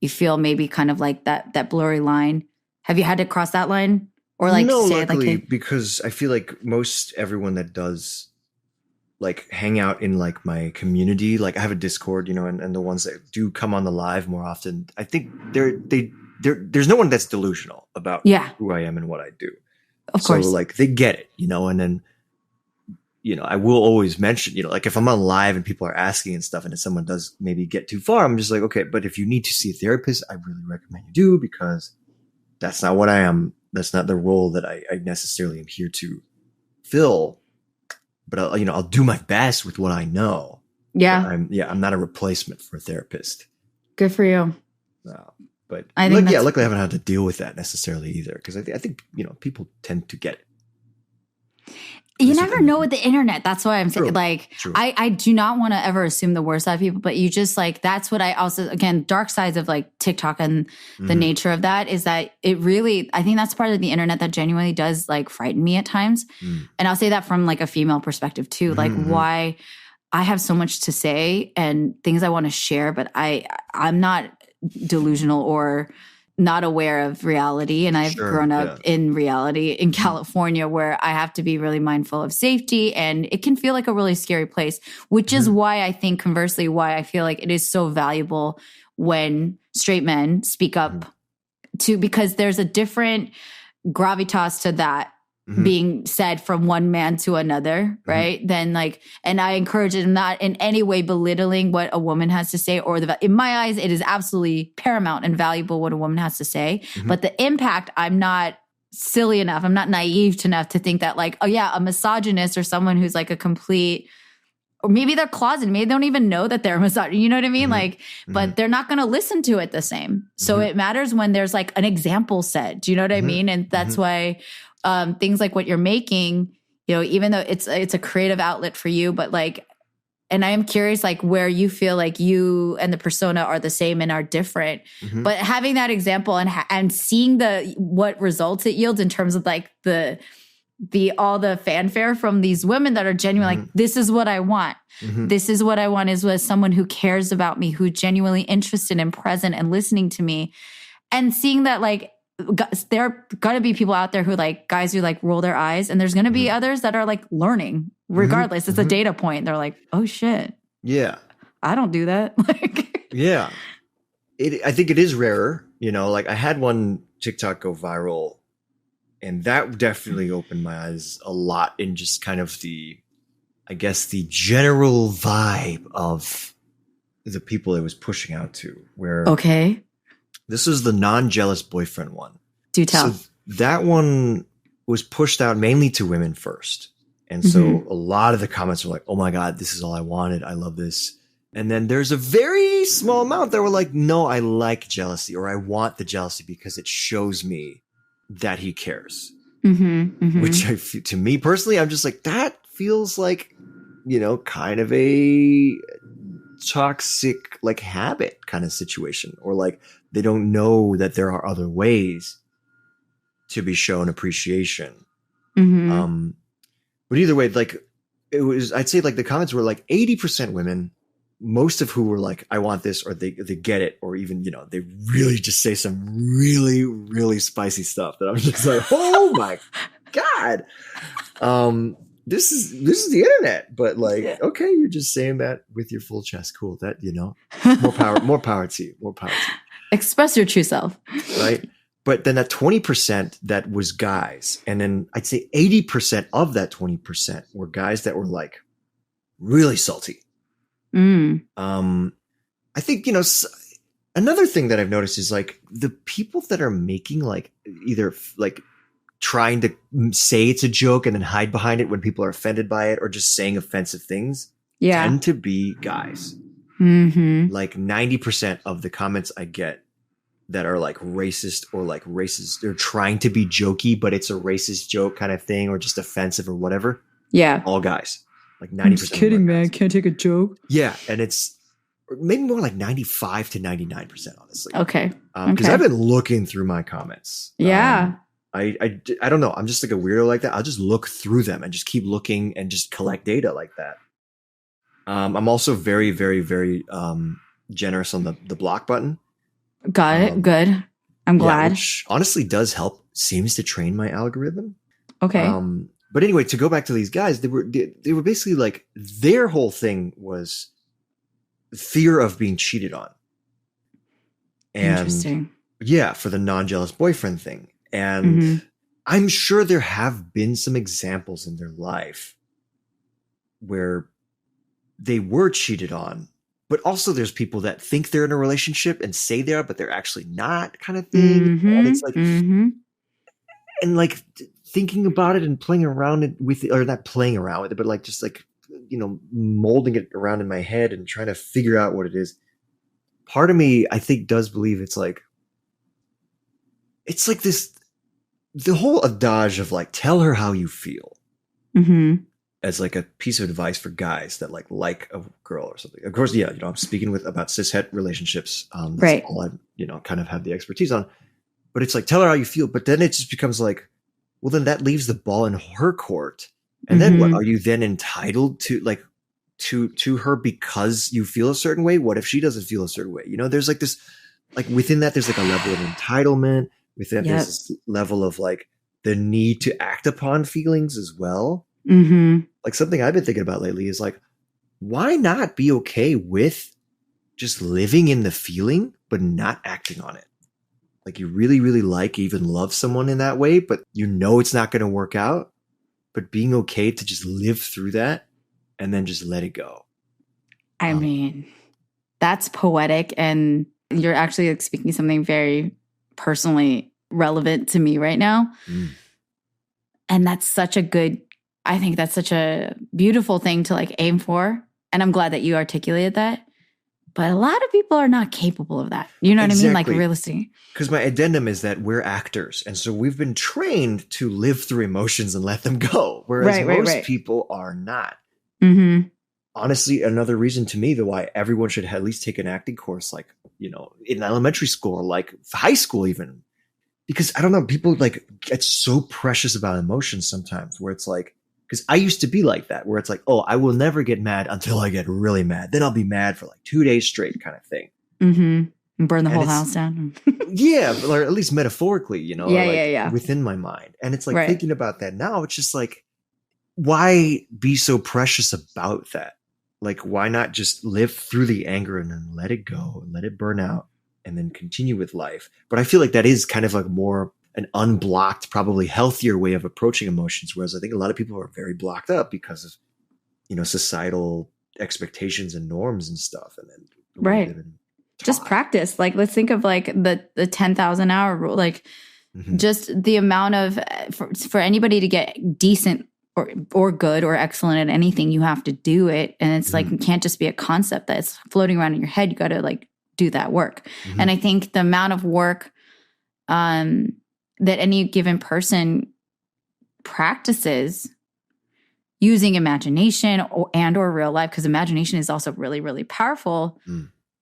you feel maybe kind of like that blurry line? Have you had to cross that line or like no, say luckily, it like, hey? Because I feel like most everyone that does like hang out in like my community, like I have a Discord, and the ones that do come on the live more often, I think there's no one that's delusional about who I am and what I do. Of course. So like they get it, and then I will always mention, like if I'm on live and people are asking and stuff, and if someone does maybe get too far, I'm just like, okay, but if you need to see a therapist, I really recommend you do, because that's not what I am. That's not the role that I necessarily am here to fill. But I'll do my best with what I know. Yeah. I'm not a replacement for a therapist. Good for you. But luckily I haven't had to deal with that necessarily either. Because I think, people tend to get it. You never know with the internet. That's why I'm saying, True. I do not want to ever assume the worst out of people, but you just like, that's what I also, again, dark sides of like TikTok and the nature of that is that it really, I think that's part of the internet that genuinely does like frighten me at times. And I'll say that from like a female perspective too, like why I have so much to say and things I want to share, but I'm not delusional or not aware of reality. And I've grown up in reality in California where I have to be really mindful of safety, and it can feel like a really scary place, which is why I think conversely, why I feel like it is so valuable when straight men speak up because there's a different gravitas to that being said from one man to another, right? Then like, and I encourage it, not in any way belittling what a woman has to say, or in my eyes, it is absolutely paramount and valuable what a woman has to say. But the impact, I'm not silly enough. I'm not naive enough to think that like, oh yeah, a misogynist or someone who's like a complete, or maybe they're closeted, maybe they don't even know that they're misogynist. You know what I mean? Like, but they're not going to listen to it the same. So it matters when there's like an example set. Do you know what I mean? And that's why things like what you're making, you know, even though it's a creative outlet for you, but like, and I am curious, like where you feel like you and the persona are the same and are different, but having that example and seeing what results it yields in terms of like all the fanfare from these women that are genuinely like, this is what I want. This is what I want is with someone who cares about me, who's genuinely interested and present and listening to me, and seeing that like there are going to be people out there who like guys who like roll their eyes, and there's going to be others that are like learning regardless. It's a data point. They're like, oh shit. Yeah. I don't do that. Like, yeah. I think it is rarer, you know, like I had one TikTok go viral, and that definitely opened my eyes a lot in just kind of the general vibe of the people it was pushing out to, where this is the non-jealous boyfriend one. Do tell. So that one was pushed out mainly to women first. And so a lot of the comments were like, oh my God, this is all I wanted. I love this. And then there's a very small amount that were like, no, I like jealousy, or I want the jealousy because it shows me that he cares. Which to me personally, I'm just like, that feels like, you know, kind of a toxic like habit kind of situation, or like they don't know that there are other ways to be shown appreciation. But either way, like I'd say like the comments were like 80% women, most of who were like, I want this, or they get it, or even, you know, they really just say some really, really spicy stuff that I'm just like, oh my God. This is the internet, but like, okay, you're just saying that with your full chest. Cool. That, you know, more power to you, more power to you. Express your true self. Right. But then that 20% that was guys, and then I'd say 80% of that 20% were guys that were like really salty. I think, you know, another thing that I've noticed is like the people that are making like either like trying to say it's a joke and then hide behind it when people are offended by it, or just saying offensive things, tend to be guys. Like 90% of the comments I get that are like racist, or like racist, they're trying to be jokey, but it's a racist joke kind of thing, or just offensive or whatever. Yeah. All guys. Like 90%. I'm just kidding, man. Can't take a joke. Yeah. And it's maybe more like 95 to 99%, honestly. Okay. Because I've been looking through my comments. Yeah. I don't know. I'm just like a weirdo like that. I'll just look through them and just keep looking and just collect data like that. I'm also very, very, very generous on the block button. Got it. Good. I'm glad. Which honestly does help. Seems to train my algorithm. Okay. But anyway, to go back to these guys, they were basically like, their whole thing was fear of being cheated on. And interesting. Yeah, for the non-jealous boyfriend thing. And I'm sure there have been some examples in their life where they were cheated on, but also there's people that think they're in a relationship and say they are, but they're actually not, kind of thing. And it's like, and like thinking about it and playing around with it, or not playing around with it, but like just like, you know, molding it around in my head and trying to figure out what it is. Part of me, I think, does believe it's like this, the whole adage of like, tell her how you feel. As like a piece of advice for guys that like a girl or something. Of course, yeah, you know, I'm speaking about cishet relationships. That's right. All I, you know, kind of have the expertise on. But it's like, tell her how you feel. But then it just becomes like, well, then that leaves the ball in her court. And then what? Are you then entitled to like to her because you feel a certain way? What if she doesn't feel a certain way? You know, there's like this, like within that, there's like a level of entitlement. Within that, there's this level of like the need to act upon feelings as well. Like something I've been thinking about lately is like, why not be okay with just living in the feeling, but not acting on it? Like you really, really like, even love someone in that way, but you know it's not going to work out, but being okay to just live through that and then just let it go. I mean, that's poetic, and you're actually like speaking something very personally relevant to me right now. And that's such a good, I think that's such a beautiful thing to like aim for. And I'm glad that you articulated that. But a lot of people are not capable of that. You know what I mean? Like realistically. Because my addendum is that we're actors. And so we've been trained to live through emotions and let them go. Whereas most people are not. Honestly, another reason to me why everyone should at least take an acting course, like, you know, in elementary school or like high school even. Because I don't know, people like get so precious about emotions sometimes where it's like, because I used to be like that, where it's like, oh, I will never get mad until I get really mad. Then I'll be mad for like 2 days straight kind of thing. And burn the whole house down. Yeah, or at least metaphorically, you know, yeah. within my mind. And it's like thinking about that now, it's just like, why be so precious about that? Like, why not just live through the anger and then let it go and let it burn out and then continue with life? But I feel like that is kind of like more an unblocked, probably healthier way of approaching emotions. Whereas I think a lot of people are very blocked up because of, you know, societal expectations and norms and stuff. And then just practice. Like, let's think of like the 10,000 hour rule. Like, just the amount of for anybody to get decent or good or excellent at anything, you have to do it. And it's like, it can't just be a concept that's floating around in your head. You got to like do that work. And I think the amount of work that any given person practices using imagination or real life, because imagination is also really, really powerful.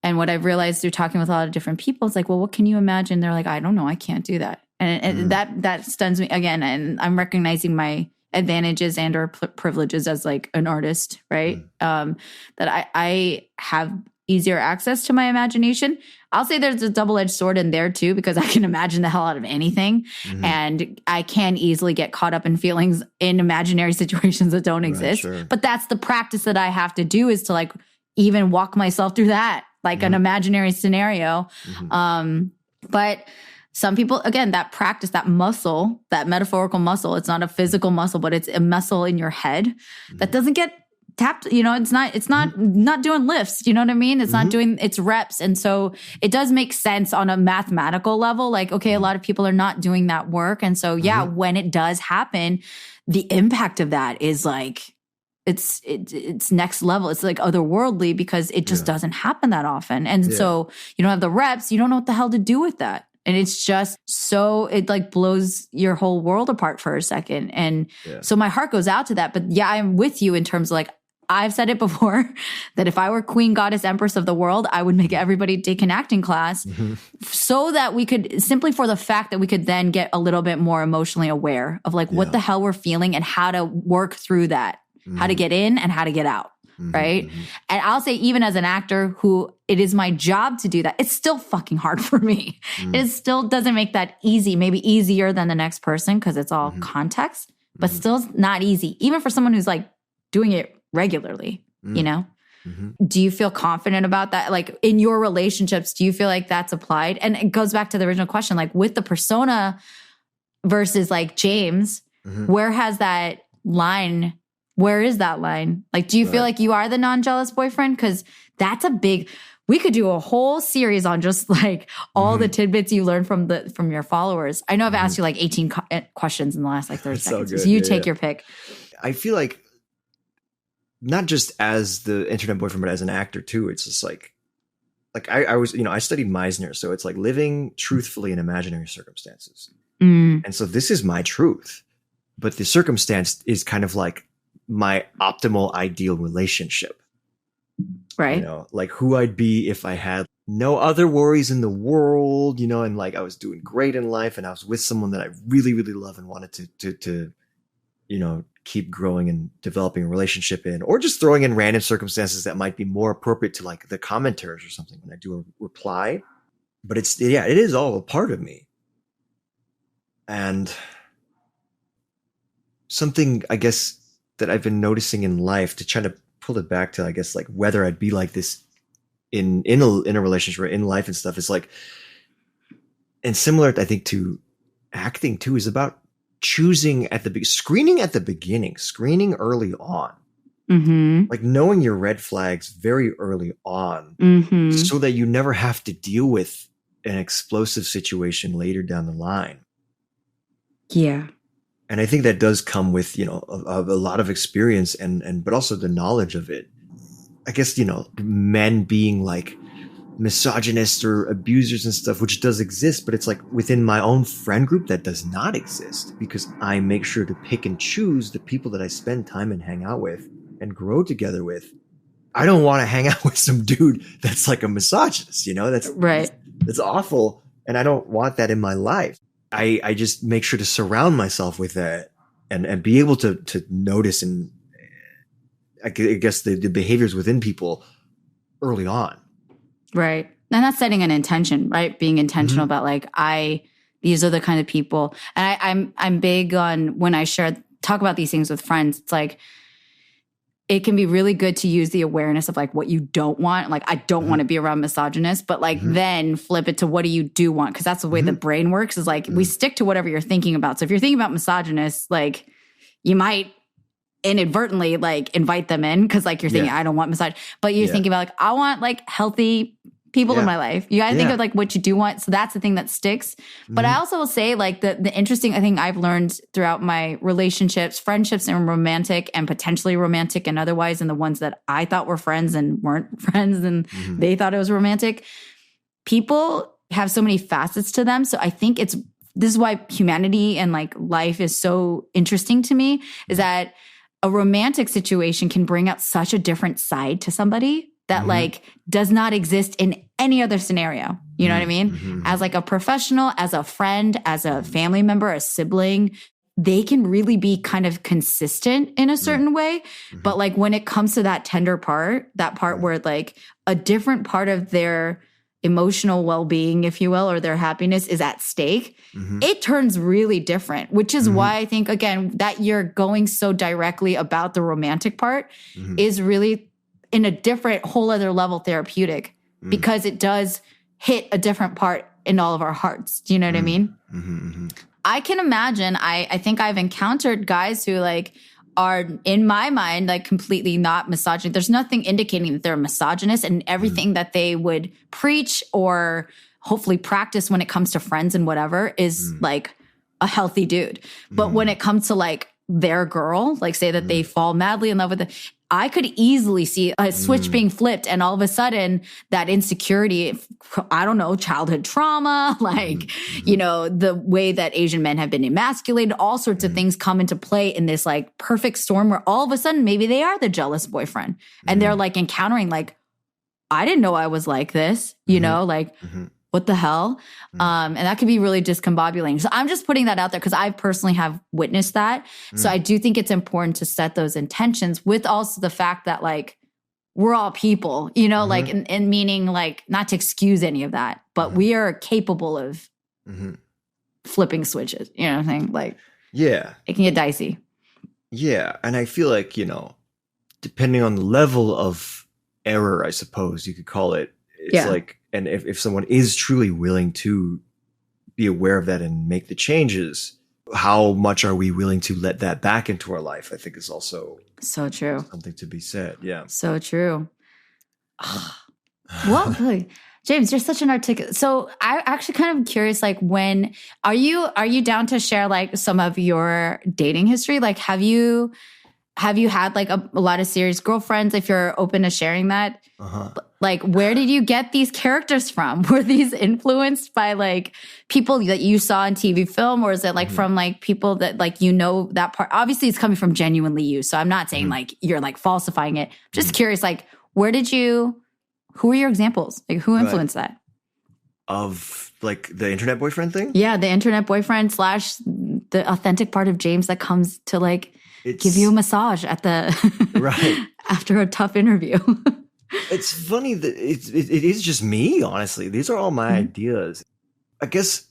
And what I've realized through talking with a lot of different people, it's like, well, what can you imagine? They're like, I don't know. I can't do that. And that stuns me again. And I'm recognizing my advantages and or privileges as like an artist, right? That I have easier access to my imagination. I'll say there's a double-edged sword in there too, because I can imagine the hell out of anything. And I can easily get caught up in feelings in imaginary situations that don't exist. But that's the practice that I have to do, is to like even walk myself through that, like an imaginary scenario. But some people, again, that practice, that muscle, that metaphorical muscle, it's not a physical muscle, but it's a muscle in your head that doesn't get tapped. You know, it's not doing lifts. You know what I mean? It's not doing its reps. And so it does make sense on a mathematical level. Like, okay, a lot of people are not doing that work. And so, yeah, when it does happen, the impact of that is like, it's next level. It's like otherworldly, because it just doesn't happen that often. And so you don't have the reps. You don't know what the hell to do with that. And it's just so, it like blows your whole world apart for a second. And so my heart goes out to that. But yeah, I'm with you in terms of like, I've said it before that if I were queen, goddess, empress of the world, I would make everybody take an acting class so that we could, simply for the fact that we could then get a little bit more emotionally aware of like what the hell we're feeling and how to work through that, how to get in and how to get out. Right. And I'll say, even as an actor who it is my job to do that, it's still fucking hard for me. It still doesn't make that easy, maybe easier than the next person because it's all context, but still not easy, even for someone who's like doing it regularly, you know? Do you feel confident about that? Like in your relationships, do you feel like that's applied? And it goes back to the original question, like with the persona versus like James, where has that line? Where is that line? Like, do you feel like you are the non-jealous boyfriend? Because that's a big, we could do a whole series on just like all the tidbits you learned from your followers. I know I've asked you like 18 questions in the last like 30 seconds. So you take your pick. I feel like not just as the internet boyfriend, but as an actor too. It's just like I was, you know, I studied Meisner. So it's like living truthfully in imaginary circumstances. And so this is my truth, but the circumstance is kind of like my optimal ideal relationship, right? You know, like who I'd be if I had no other worries in the world, you know, and like I was doing great in life and I was with someone that I really, really love and wanted to, you know, keep growing and developing a relationship in, or just throwing in random circumstances that might be more appropriate to like the commenters or something when I do a reply. But it is all a part of me. And something, I guess, that I've been noticing in life, to try to pull it back to, I guess, like whether I'd be like this in a relationship or in life and stuff, is like, and similar, I think, to acting too, is about choosing screening at the beginning, screening early on, like knowing your red flags very early on, so that you never have to deal with an explosive situation later down the line. Yeah. And I think that does come with, you know, a lot of experience but also the knowledge of it. I guess, you know, men being like misogynists or abusers and stuff, which does exist, but it's like within my own friend group that does not exist, because I make sure to pick and choose the people that I spend time and hang out with and grow together with. I don't want to hang out with some dude that's like a misogynist, you know, that's right. That's awful. And I don't want that in my life. I just make sure to surround myself with that and be able to notice and I guess the behaviors within people early on. Right. And that's setting an intention, right? Being intentional about like, these are the kind of people. And I'm big on when I talk about these things with friends, it's like, it can be really good to use the awareness of like what you don't want. Like, I don't want to be around misogynists, but like then flip it to what do you do want? Cause that's the way the brain works is like we stick to whatever you're thinking about. So if you're thinking about misogynists, like you might inadvertently like invite them in. Cause like you're thinking, I don't want misogyny, but you're thinking about like, I want like healthy people in my life. You got to think of like what you do want. So that's the thing that sticks. But I also will say like the interesting thing I've learned throughout my relationships, friendships and romantic and potentially romantic and otherwise, and the ones that I thought were friends and weren't friends and they thought it was romantic, people have so many facets to them. So I think this is why humanity and like life is so interesting to me, is that a romantic situation can bring out such a different side to somebody that like does not exist in any other scenario. You know what I mean? As like a professional, as a friend, as a family member, a sibling, they can really be kind of consistent in a certain way. But like when it comes to that tender part, that part where like a different part of their emotional well-being, if you will, or their happiness is at stake, it turns really different, which is why I think, again, that you're going so directly about the romantic part is really in a different whole other level therapeutic because it does hit a different part in all of our hearts. Do you know what I mean? I can imagine, I think I've encountered guys who like are in my mind, like completely not misogynist. There's nothing indicating that they're a misogynist, and everything that they would preach or hopefully practice when it comes to friends and whatever is like a healthy dude. But when it comes to like their girl, like say that they fall madly in love with it, I could easily see a switch being flipped and all of a sudden that insecurity, I don't know, childhood trauma, like, you know, the way that Asian men have been emasculated, all sorts of things come into play in this like perfect storm where all of a sudden maybe they are the jealous boyfriend and they're like encountering like, I didn't know I was like this, you know, like what the hell? And that could be really discombobulating. So I'm just putting that out there because I personally have witnessed that. So I do think it's important to set those intentions with also the fact that like, we're all people, you know, like, and meaning like not to excuse any of that, but we are capable of flipping switches, you know what I'm saying? Like, yeah, it can get dicey. Yeah. And I feel like, you know, depending on the level of error, I suppose you could call it, it's like, and if someone is truly willing to be aware of that and make the changes, how much are we willing to let that back into our life? I think is also so true. Something to be said. Yeah. So true. Well, James, you're such an articulate. So I actually kind of curious, like when are you down to share like some of your dating history? Like, have you had like a lot of serious girlfriends, if you're open to sharing that? Like, where did you get these characters from? Were these influenced by like people that you saw in TV film, or is it like from like people that like, you know, that part? Obviously it's coming from genuinely you. So I'm not saying like you're like falsifying it. Just curious, like who are your examples? Like who influenced that? Of like the internet boyfriend thing? Yeah, the internet boyfriend / the authentic part of James that comes to like give you a massage at the after a tough interview. It's funny that it is just me, honestly. These are all my ideas. I guess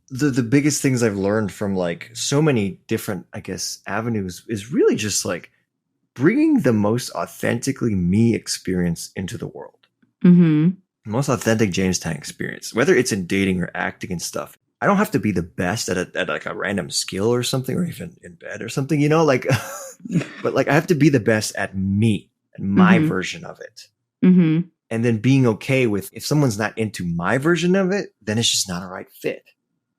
the biggest things I've learned from like so many different, I guess, avenues is really just like bringing the most authentically me experience into the world. Most authentic James Tang experience, whether it's in dating or acting and stuff. I don't have to be the best at like a random skill or something, or even in bed or something, you know, like, but like I have to be the best at me and my version of it. and then being okay with if someone's not into my version of it, then it's just not a right fit.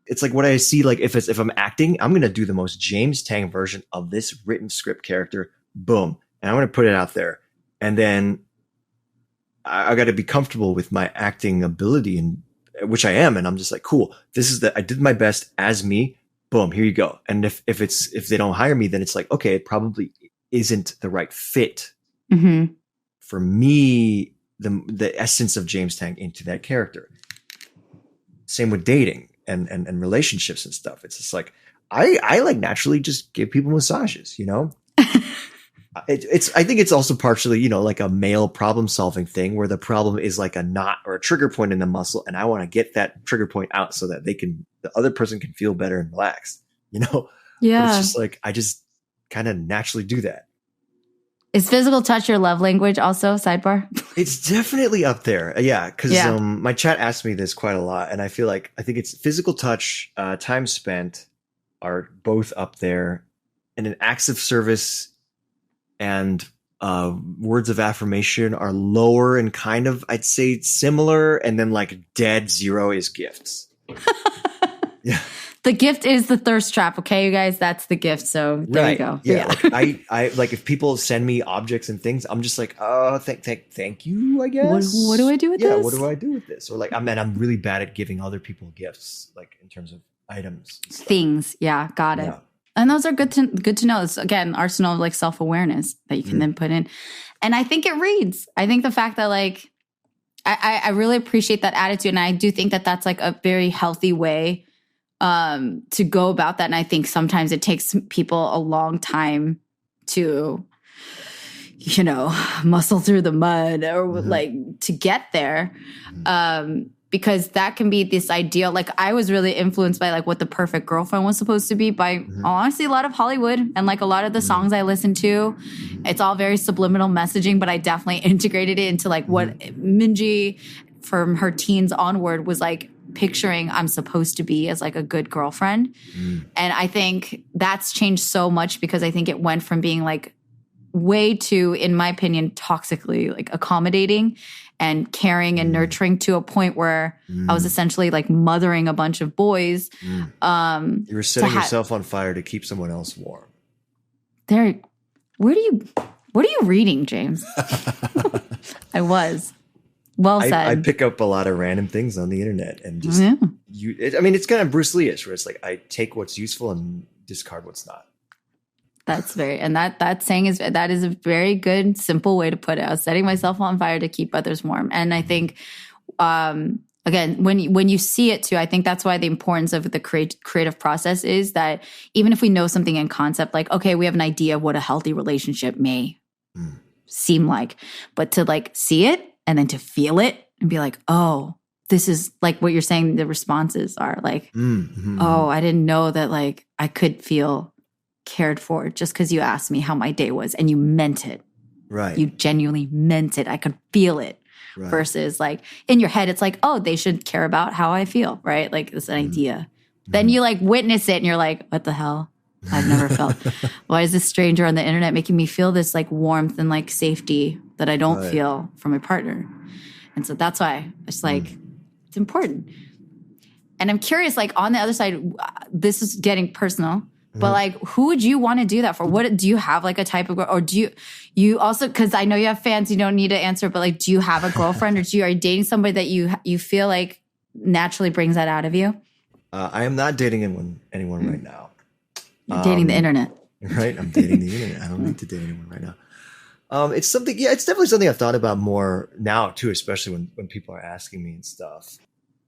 It's like what I see, like if I'm acting, I'm going to do the most James Tang version of this written script character. Boom. And I'm going to put it out there. And then I got to be comfortable with my acting ability, and which I am. And I'm just like, cool. I did my best as me. Boom. Here you go. And if they don't hire me, then it's like, okay, it probably isn't the right fit for me, the essence of James Tang into that character. Same with dating and relationships and stuff. It's just like, I like naturally just give people massages, you know? I think it's also partially, you know, like a male problem solving thing where the problem is like a knot or a trigger point in the muscle. And I want to get that trigger point out so that the other person can feel better and relaxed, you know? Yeah. But it's just like, I just kind of naturally do that. Is physical touch your love language also, sidebar? It's definitely up there. Yeah. Cause my chat asked me this quite a lot. And I think it's physical touch, time spent are both up there, and an acts of service and words of affirmation are lower and kind of, I'd say, similar. And then like dead zero is gifts. Yeah. The gift is the thirst trap. Okay, you guys, that's the gift. So there you go. Yeah. Like I like if people send me objects and things, I'm just like, oh, thank you, I guess. What do I do with this? Yeah, what do I do with this? Or like, I'm really bad at giving other people gifts, like in terms of items. Things. Yeah, got it. Yeah. And those are good to know. It's, again, arsenal of like self-awareness that you can then put in. And I think it reads. I think the fact that like, I really appreciate that attitude. And I do think that that's like a very healthy way to go about that. And I think sometimes it takes people a long time to, you know, muscle through the mud or like to get there. Because that can be this ideal. Like I was really influenced by like what the perfect girlfriend was supposed to be by honestly a lot of Hollywood and like a lot of the songs I listened to. It's all very subliminal messaging, but I definitely integrated it into like what Minji from her teens onward was like picturing I'm supposed to be as like a good girlfriend. And I think that's changed so much because I think it went from being like way too, in my opinion, toxically like accommodating and caring and nurturing to a point where I was essentially like mothering a bunch of boys. You were setting yourself on fire to keep someone else warm. What are you reading, James? I was. Well said. I pick up a lot of random things on the internet and just it's kind of Bruce Lee-ish where it's like I take what's useful and discard what's not. That's that saying is a very good, simple way to put it. I was setting myself on fire to keep others warm. And I think, again, when you see it too, I think that's why the importance of the creative process is that even if we know something in concept, like, okay, we have an idea of what a healthy relationship may seem like, but to like see it and then to feel it and be like, oh, this is like what you're saying. The responses are like, oh, I didn't know that like I could feel cared for just because you asked me how my day was and you meant it. Right. You genuinely meant it. I could feel it. Right. Versus like in your head, it's like, oh, they should care about how I feel, right? Like this idea. Then you like witness it and you're like, what the hell? I've never felt. Why is this stranger on the internet making me feel this like warmth and like safety that I don't feel from my partner? And so that's why it's like, it's important. And I'm curious, like on the other side, this is getting personal. But like, who would you want to do that for? What do you have like a type of girl, or do you also? Because I know you have fans, you don't need to answer. But like, do you have a girlfriend, or are you dating somebody that you feel like naturally brings that out of you? I am not dating anyone right now. You're dating the internet, right? I'm dating the internet. I don't need to date anyone right now. It's something. Yeah, it's definitely something I've thought about more now too, especially when people are asking me and stuff.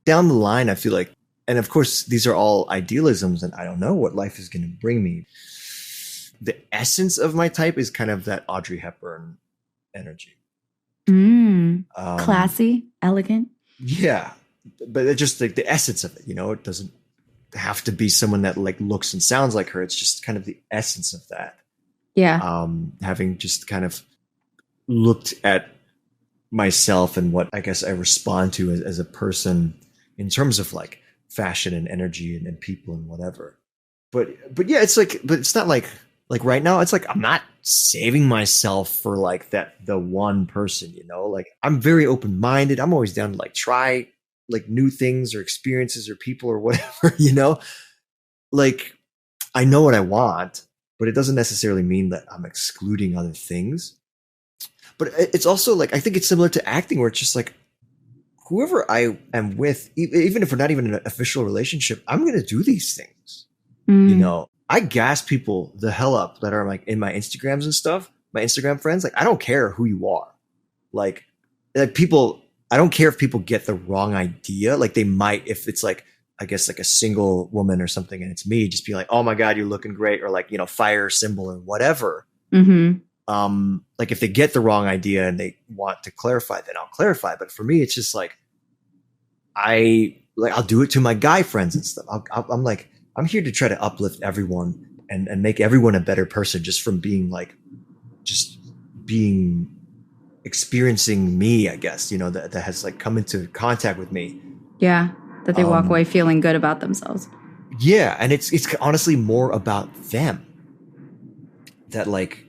Down the line, I feel like. And of course, these are all idealisms, and I don't know what life is going to bring me. The essence of my type is kind of that Audrey Hepburn energy. Classy, elegant. Yeah, but it's just like the essence of it. You know, it doesn't have to be someone that like looks and sounds like her. It's just kind of the essence of that. Yeah. Having just kind of looked at myself and what I guess I respond to as a person in terms of like fashion and energy and people and whatever. But yeah, it's like, but it's not like right now, it's like, I'm not saving myself for like the one person, you know, like I'm very open-minded. I'm always down to like try like new things or experiences or people or whatever, you know, like I know what I want, but it doesn't necessarily mean that I'm excluding other things. But it's also like, I think it's similar to acting where it's just like, whoever I am with, even if we're not even in an official relationship, I'm going to do these things. You know, I gas people the hell up that are like in my Instagrams and stuff, my Instagram friends. Like, I don't care who you are. Like people, I don't care if people get the wrong idea. Like they might, if it's like, I guess like a single woman or something and it's me, just be like, oh my God, you're looking great. Or like, you know, fire symbol or whatever. Like if they get the wrong idea and they want to clarify, then I'll clarify. But for me, it's just like, I'll do it to my guy friends and stuff. I'm like, I'm here to try to uplift everyone and make everyone a better person just from being like, just being experiencing me, I guess, you know, that has like come into contact with me. Yeah. That they walk away feeling good about themselves. Yeah. And it's honestly more about them that like,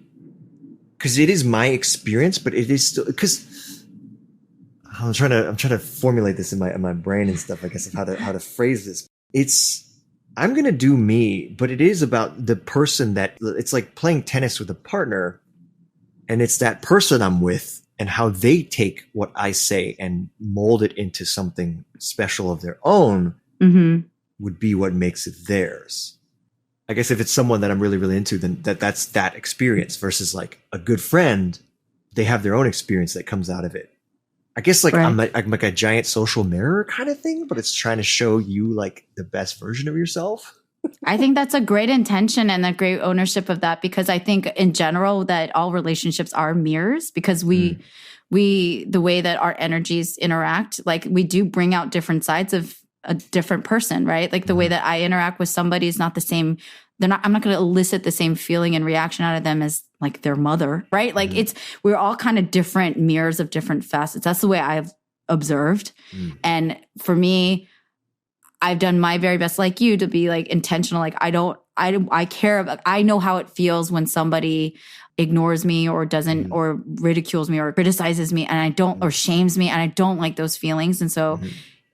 cause it is my experience, but it is still, cause I'm trying to formulate this in my brain and stuff, I guess, of how to phrase this. I'm going to do me, but it is about the person that it's like playing tennis with a partner, and it's that person I'm with and how they take what I say and mold it into something special of their own would be what makes it theirs. I guess if it's someone that I'm really, really into, then that's that experience versus like a good friend, they have their own experience that comes out of it. I guess like I'm like a giant social mirror kind of thing, but it's trying to show you like the best version of yourself. I think that's a great intention and a great ownership of that, because I think in general that all relationships are mirrors, because we the way that our energies interact, like we do bring out different sides of a different person, right? Like the way that I interact with somebody is not the same. I'm not going to elicit the same feeling and reaction out of them as like their mother, right? Like we're all kind of different mirrors of different facets. That's the way I've observed. And for me, I've done my very best, like you, to be like intentional. Like I care about, I know how it feels when somebody ignores me or doesn't, or ridicules me or criticizes me, and I don't, or shames me, and I don't like those feelings. And so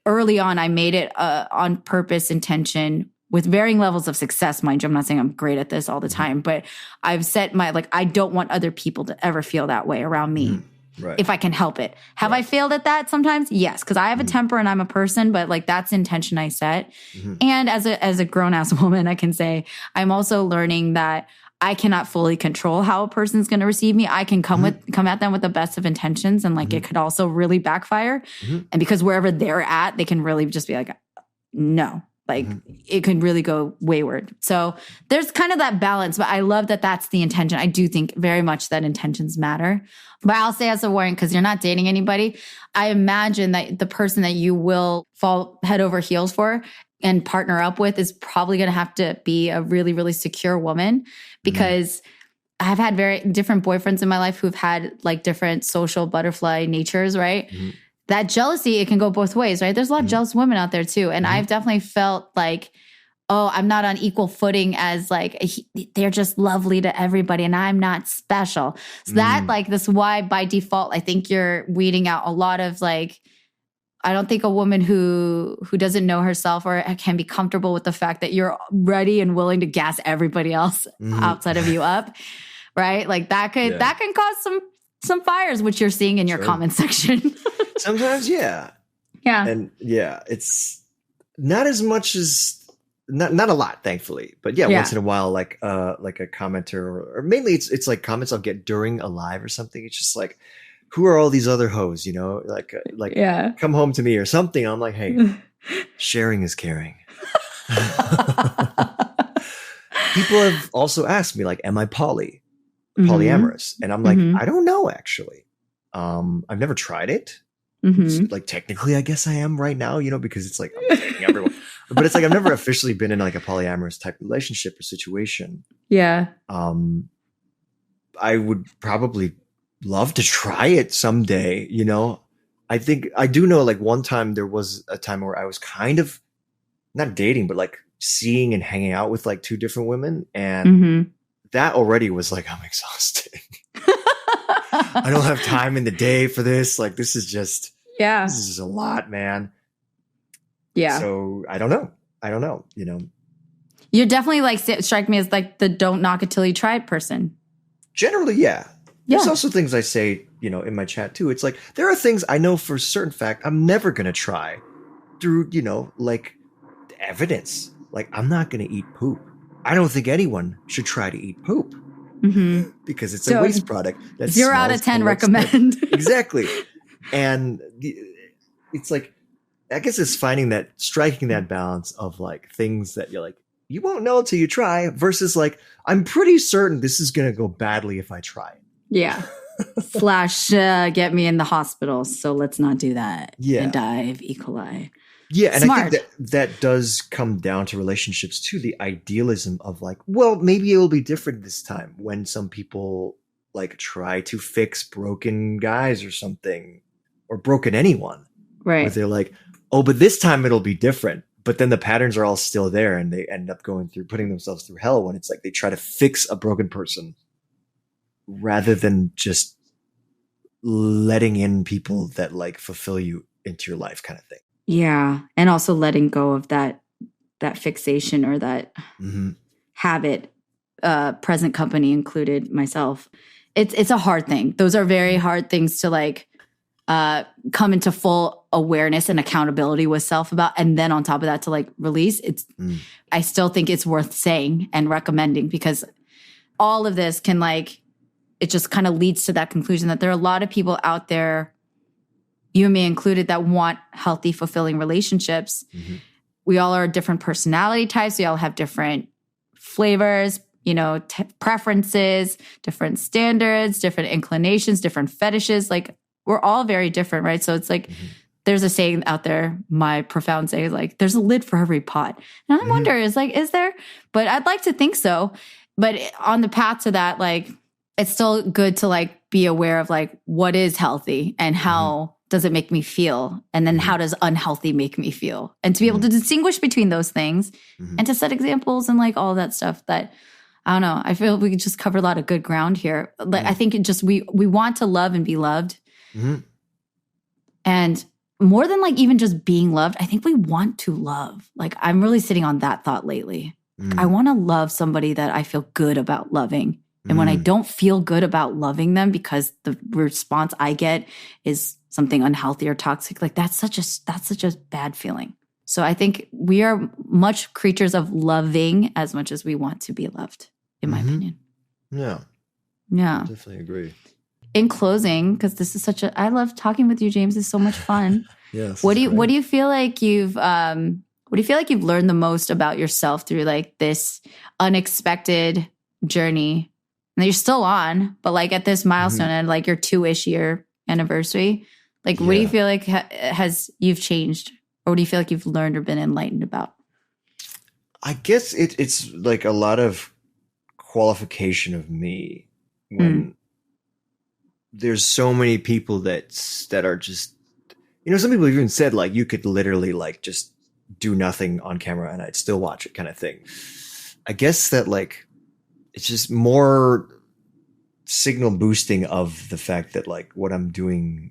early on, I made it on purpose, intention, with varying levels of success, mind you. I'm not saying I'm great at this all the time, but I've set my, like, I don't want other people to ever feel that way around me. Right. If I can help it. Have I failed at that sometimes? Yes, because I have a temper and I'm a person, but like that's the intention I set. And as a grown-ass woman, I can say I'm also learning that I cannot fully control how a person's going to receive me. I can come at them with the best of intentions, and like it could also really backfire. And because wherever they're at, they can really just be like, no. Like it could really go wayward. So there's kind of that balance, but I love that that's the intention. I do think very much that intentions matter. But I'll say as a warning, because you're not dating anybody, I imagine that the person that you will fall head over heels for and partner up with is probably going to have to be a really, really secure woman, because I've had very different boyfriends in my life who've had like different social butterfly natures, right? That jealousy, it can go both ways, right? There's a lot of jealous women out there too. And I've definitely felt like, oh, I'm not on equal footing as like, they're just lovely to everybody and I'm not special. So that like, this why by default, I think you're weeding out a lot of like, I don't think a woman who doesn't know herself or can be comfortable with the fact that you're ready and willing to gas everybody else outside of you up, right? Like that can cause some fires, which you're seeing in your comment section. Sometimes, yeah. Yeah. And yeah, it's not as much as not a lot, thankfully. But yeah, once in a while, like a commenter or mainly it's like comments I'll get during a live or something. It's just like, who are all these other hoes, you know? Like come home to me or something. I'm like, hey, sharing is caring. People have also asked me like, am I polyamorous? And I'm like, I don't know, actually. I've never tried it. So, like technically I guess I am right now, you know, because it's like I'm dating everyone. But it's like I've never officially been in like a polyamorous type relationship or situation. Yeah. I would probably love to try it someday, you know. I think I do know like one time there was a time where I was kind of not dating, but like seeing and hanging out with like two different women, and that already was like, I'm exhausted. I don't have time in the day for this. Like, this is just a lot, man. Yeah. So I don't know. You're definitely like, strike me as like the don't knock it till you try it person. Generally, yeah. There's also things I say, in my chat too. It's like, there are things I know for a certain fact I'm never going to try through, like evidence. Like, I'm not going to eat poop. I don't think anyone should try to eat poop because it's a waste product. That 0 out of 10 recommend. Exactly. And it's like, I guess it's striking that balance of like things that you're like, you won't know until you try versus like, I'm pretty certain this is going to go badly if I try it. Yeah. / get me in the hospital. So let's not do that. Yeah. And die of E. coli. Yeah. And Smart. I think that does come down to relationships too. The idealism of like, well, maybe it'll be different this time when some people like try to fix broken guys or something or broken anyone. Right. Where they're like, oh, but this time it'll be different. But then the patterns are all still there and they end up putting themselves through hell when it's like they try to fix a broken person rather than just letting in people that like fulfill you into your life kind of thing. Yeah. And also letting go of that fixation or that habit, present company included myself. It's a hard thing. Those are very hard things to like come into full awareness and accountability with self about. And then on top of that to like release, I still think it's worth saying and recommending because all of this can like, it just kind of leads to that conclusion that there are a lot of people out there, you and me included, that want healthy, fulfilling relationships. Mm-hmm. We all are different personality types. We all have different flavors, preferences, different standards, different inclinations, different fetishes. Like we're all very different, right? So it's like, there's a saying out there, my profound saying is like, there's a lid for every pot. And I wonder, is there? But I'd like to think so. But on the path to that, like, it's still good to like be aware of like what is healthy and how does it make me feel? And then how does unhealthy make me feel? And to be able to distinguish between those things and to set examples and like all that stuff that, I don't know, I feel we could just cover a lot of good ground here. Like I think we want to love and be loved. And more than like even just being loved, I think we want to love. Like I'm really sitting on that thought lately. Like, I want to love somebody that I feel good about loving. And when I don't feel good about loving them because the response I get is something unhealthy or toxic, like that's such a bad feeling. So I think we are much creatures of loving as much as we want to be loved, in my opinion. Yeah. Yeah. Definitely agree. In closing, because this is I love talking with you, James. It's so much fun. Yes. What do you feel like you've learned the most about yourself through like this unexpected journey? And you're still on, but like at this milestone and like your 2-ish year anniversary, like what do you feel like you've changed, or what do you feel like you've learned or been enlightened about? I guess it's like a lot of qualification of me when there's so many people that are just, some people even said like you could literally like just do nothing on camera and I'd still watch it kind of thing. I guess that like, it's just more signal boosting of the fact that like what I'm doing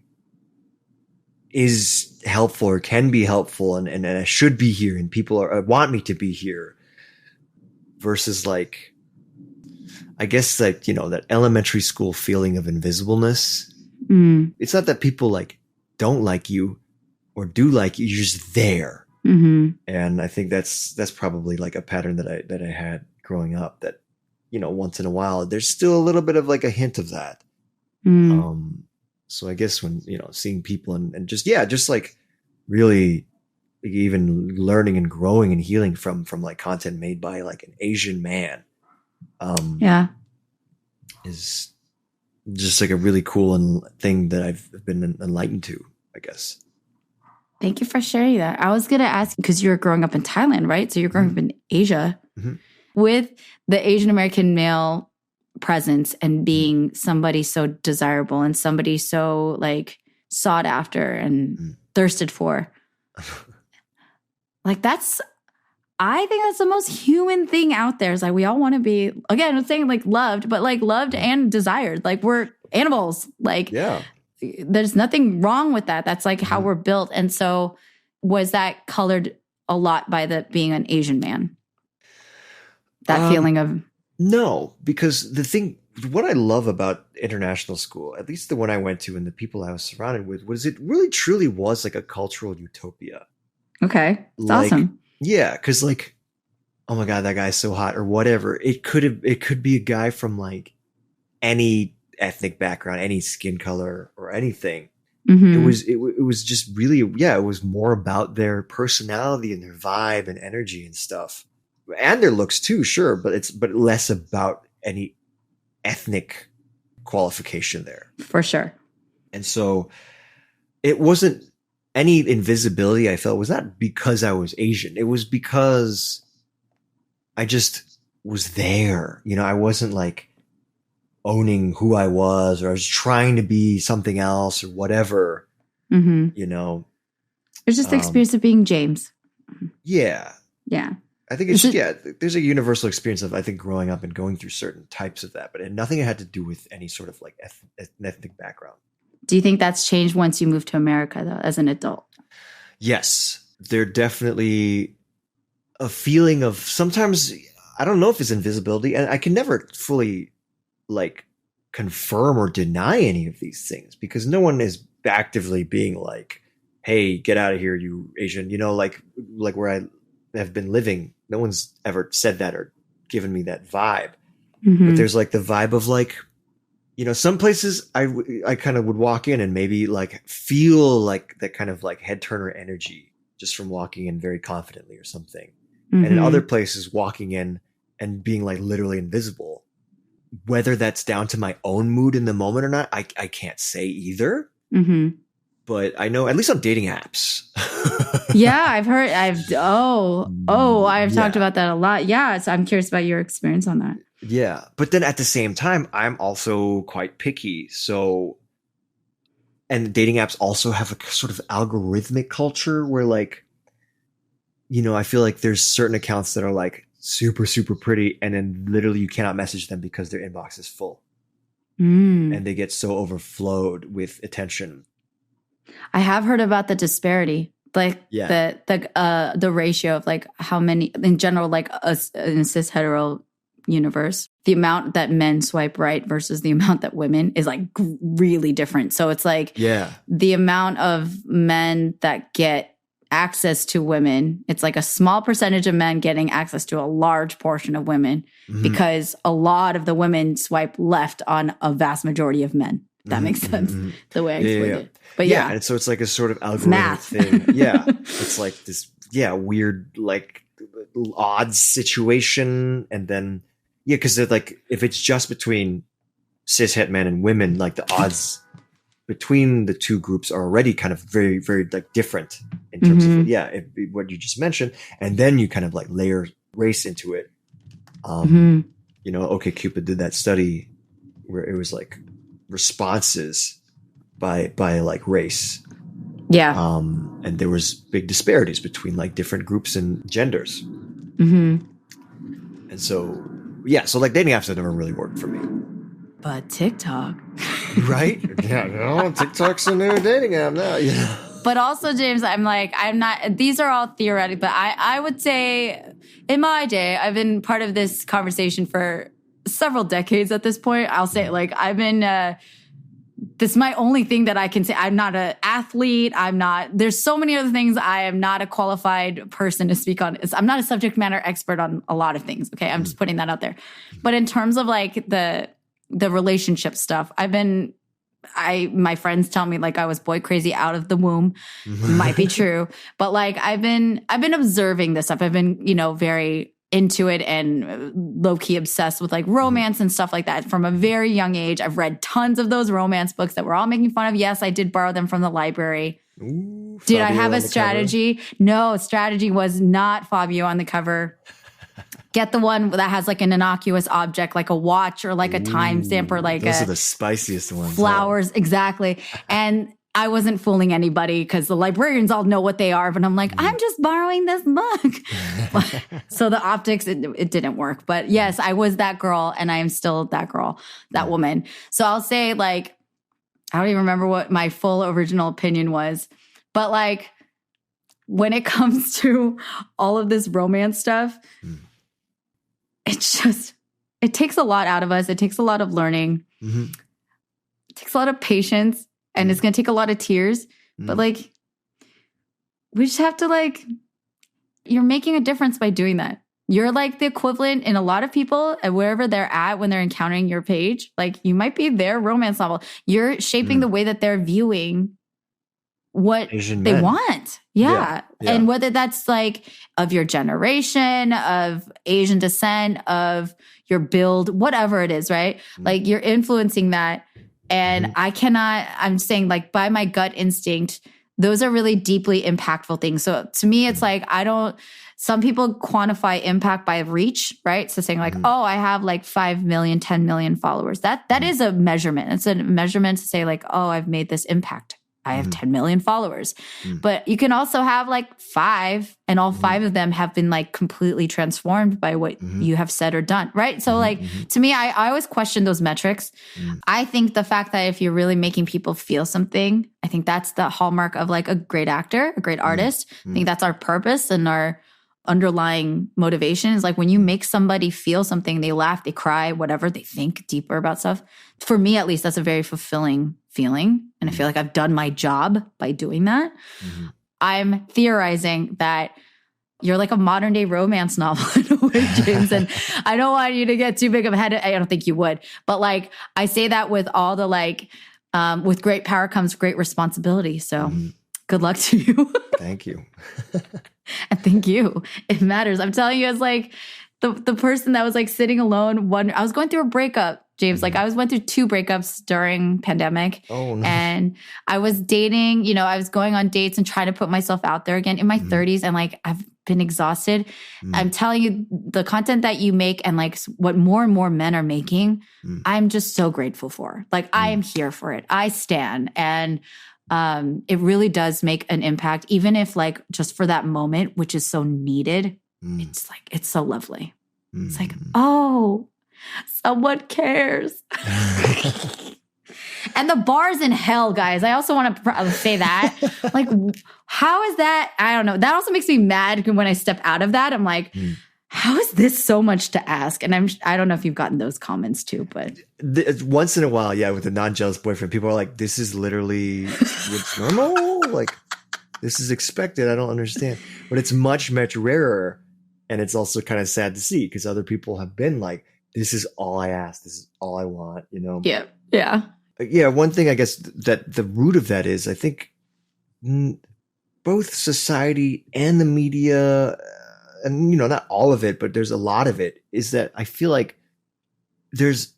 is helpful or can be helpful and I should be here and people want me to be here versus like, I guess like, that elementary school feeling of invisibleness. It's not that people like don't like you or do like you, you're just there. And I think that's probably like a pattern that I had growing up that, once in a while, there's still a little bit of like a hint of that. So I guess when, seeing people and just like really even learning and growing and healing from like content made by like an Asian man, is just like a really cool thing that I've been enlightened to, I guess. Thank you for sharing that. I was going to ask, because you're growing up in Thailand, right? So you're growing up in Asia. With the Asian American male presence and being somebody so desirable and somebody so like sought after and thirsted for, like I think that's the most human thing out there. Is like we all want to be, again, I'm saying like loved, but like loved and desired. Like we're animals. Like there's nothing wrong with that. That's like how we're built. And so was that colored a lot by the being an Asian man? That feeling of no, because what I love about international school, at least the one I went to and the people I was surrounded with, was it really truly was like a cultural utopia. Okay. It's like, awesome. Yeah, because like, oh my God, that guy's so hot or whatever. It could be a guy from like any ethnic background, any skin color or anything. Mm-hmm. It was just really, it was more about their personality and their vibe and energy and stuff. And their looks too, sure, but less about any ethnic qualification there. For sure. And so it wasn't any invisibility I felt was not because I was Asian. It was because I just was there. You know, I wasn't like owning who I was, or I was trying to be something else or whatever, you know. It's just the experience of being James. Yeah. Yeah. I think there's a universal experience of, I think, growing up and going through certain types of that, but nothing had to do with any sort of like ethnic background. Do you think that's changed once you moved to America, though, as an adult? Yes. There definitely a feeling of sometimes, I don't know if it's invisibility, and I can never fully like confirm or deny any of these things because no one is actively being like, hey, get out of here, you Asian, you know, like where I have been living. No one's ever said that or given me that vibe. But there's like the vibe of like, you know, some places I kind of would walk in and maybe like feel like that kind of like head turner energy just from walking in very confidently or something. And in other places walking in and being like literally invisible, whether that's down to my own mood in the moment or not, I can't say either. But I know, at least on dating apps. Yeah, I've heard, I've talked about that a lot. Yeah. So I'm curious about your experience on that. Yeah. But then at the same time, I'm also quite picky. So, and dating apps also have a sort of algorithmic culture where like, you know, I feel like there's certain accounts that are like super, super pretty. And then literally you cannot message them because their inbox is full. And they get so overflowed with attention. I have heard about the disparity, like the ratio of like how many in general, like in a cis hetero universe, the amount that men swipe right versus the amount that women is like really different. So it's like the amount of men that get access to women, it's like a small percentage of men getting access to a large portion of women because a lot of the women swipe left on a vast majority of men. That makes sense the way I explained it. But and so it's like a sort of algorithmic thing. Yeah. It's like this, weird, like odds situation. And then, because like if it's just between cis het men and women, like the odds between the two groups are already kind of very, very like different in terms of what you just mentioned. And then you kind of like layer race into it. You know, OkCupid did that study where it was like responses by like race. And there was big disparities between like different groups and genders. And so so like dating apps have never really worked for me. But TikTok. Right? TikTok's a new dating app now. But also, James, I'm not, these are all theoretic, but I would say in my day, I've been part of this conversation for several decades at this point. I'll say like I've been, this is my only thing that I can say. I'm not an athlete. There's so many other things. I am not a qualified person to speak on. I'm not a subject matter expert on a lot of things. Okay. I'm just putting that out there. But in terms of like the relationship stuff, my friends tell me like I was boy crazy out of the womb. Might be true. But like I've been observing this stuff. I've been, you know, very into it and low-key obsessed with like romance and stuff like that from a very young age. I've read tons of those romance books that we're all making fun of. Yes, I did borrow them from the library. Ooh, did I have a strategy? No, strategy was not Fabio on the cover. Get the one that has like an innocuous object, like a watch or like a timestamp or like those are the spiciest ones. Flowers, exactly. And I wasn't fooling anybody because the librarians all know what they are. But I'm like, I'm just borrowing this book. So the optics, it didn't work. But yes, I was that girl and I am still that girl, that woman. So I'll say like, I don't even remember what my full original opinion was. But like, when it comes to all of this romance stuff, it takes a lot out of us. It takes a lot of learning. It takes a lot of patience. And it's going to take a lot of tears. But like, we just have to like, you're making a difference by doing that. You're like the equivalent in a lot of people and wherever they're at when they're encountering your page. Like you might be their romance novel. You're shaping the way that they're viewing what Asian they men. want. Yeah. And whether that's like of your generation, of Asian descent, of your build, whatever it is, right? Like you're influencing that. And I'm saying like by my gut instinct, those are really deeply impactful things. So to me, it's like, some people quantify impact by reach, right? So saying like, oh, I have like 5 million, 10 million followers. That is a measurement. It's a measurement to say like, oh, I've made this impact. I have 10 million followers. But you can also have like 5 and all 5 of them have been like completely transformed by what you have said or done, right? So like to me, I always question those metrics. I think the fact that if you're really making people feel something, I think that's the hallmark of like a great actor, a great artist. I think that's our purpose and our underlying motivation is like when you make somebody feel something, they laugh, they cry, whatever, they think deeper about stuff. For me, at least, that's a very fulfilling feeling. And I feel like I've done my job by doing that. I'm theorizing that you're like a modern day romance novel in a way, James. And I don't want you to get too big of a head. I don't think you would. But like, I say that with all the like, with great power comes great responsibility. So good luck to you. Thank you. And thank you. It matters. I'm telling you, as like the person that was like sitting alone. I was going through a breakup, James. Like I went through 2 breakups during pandemic. Oh, no. And I was dating, I was going on dates and trying to put myself out there again in my 30s. And like, I've been exhausted. I'm telling you, the content that you make and like what more and more men are making, I'm just so grateful for. Like I am here for it. I stand. And it really does make an impact, even if like just for that moment, which is so needed. It's like, it's so lovely. It's like, oh, someone cares. And the bar's in hell, guys. I also want to say that. Like, how is that? I don't know. That also makes me mad when I step out of that. I'm like, how is this so much to ask? And I don't know if you've gotten those comments too, but once in a while, yeah, with a non-jealous boyfriend, people are like, this is literally what's normal. Like, this is expected. I don't understand. But it's much, much rarer. And it's also kind of sad to see because other people have been like, this is all I ask. This is all I want, Yeah. Yeah. Yeah. One thing I guess that the root of that is I think both society and the media, and not all of it, but there's a lot of it, is that I feel like there's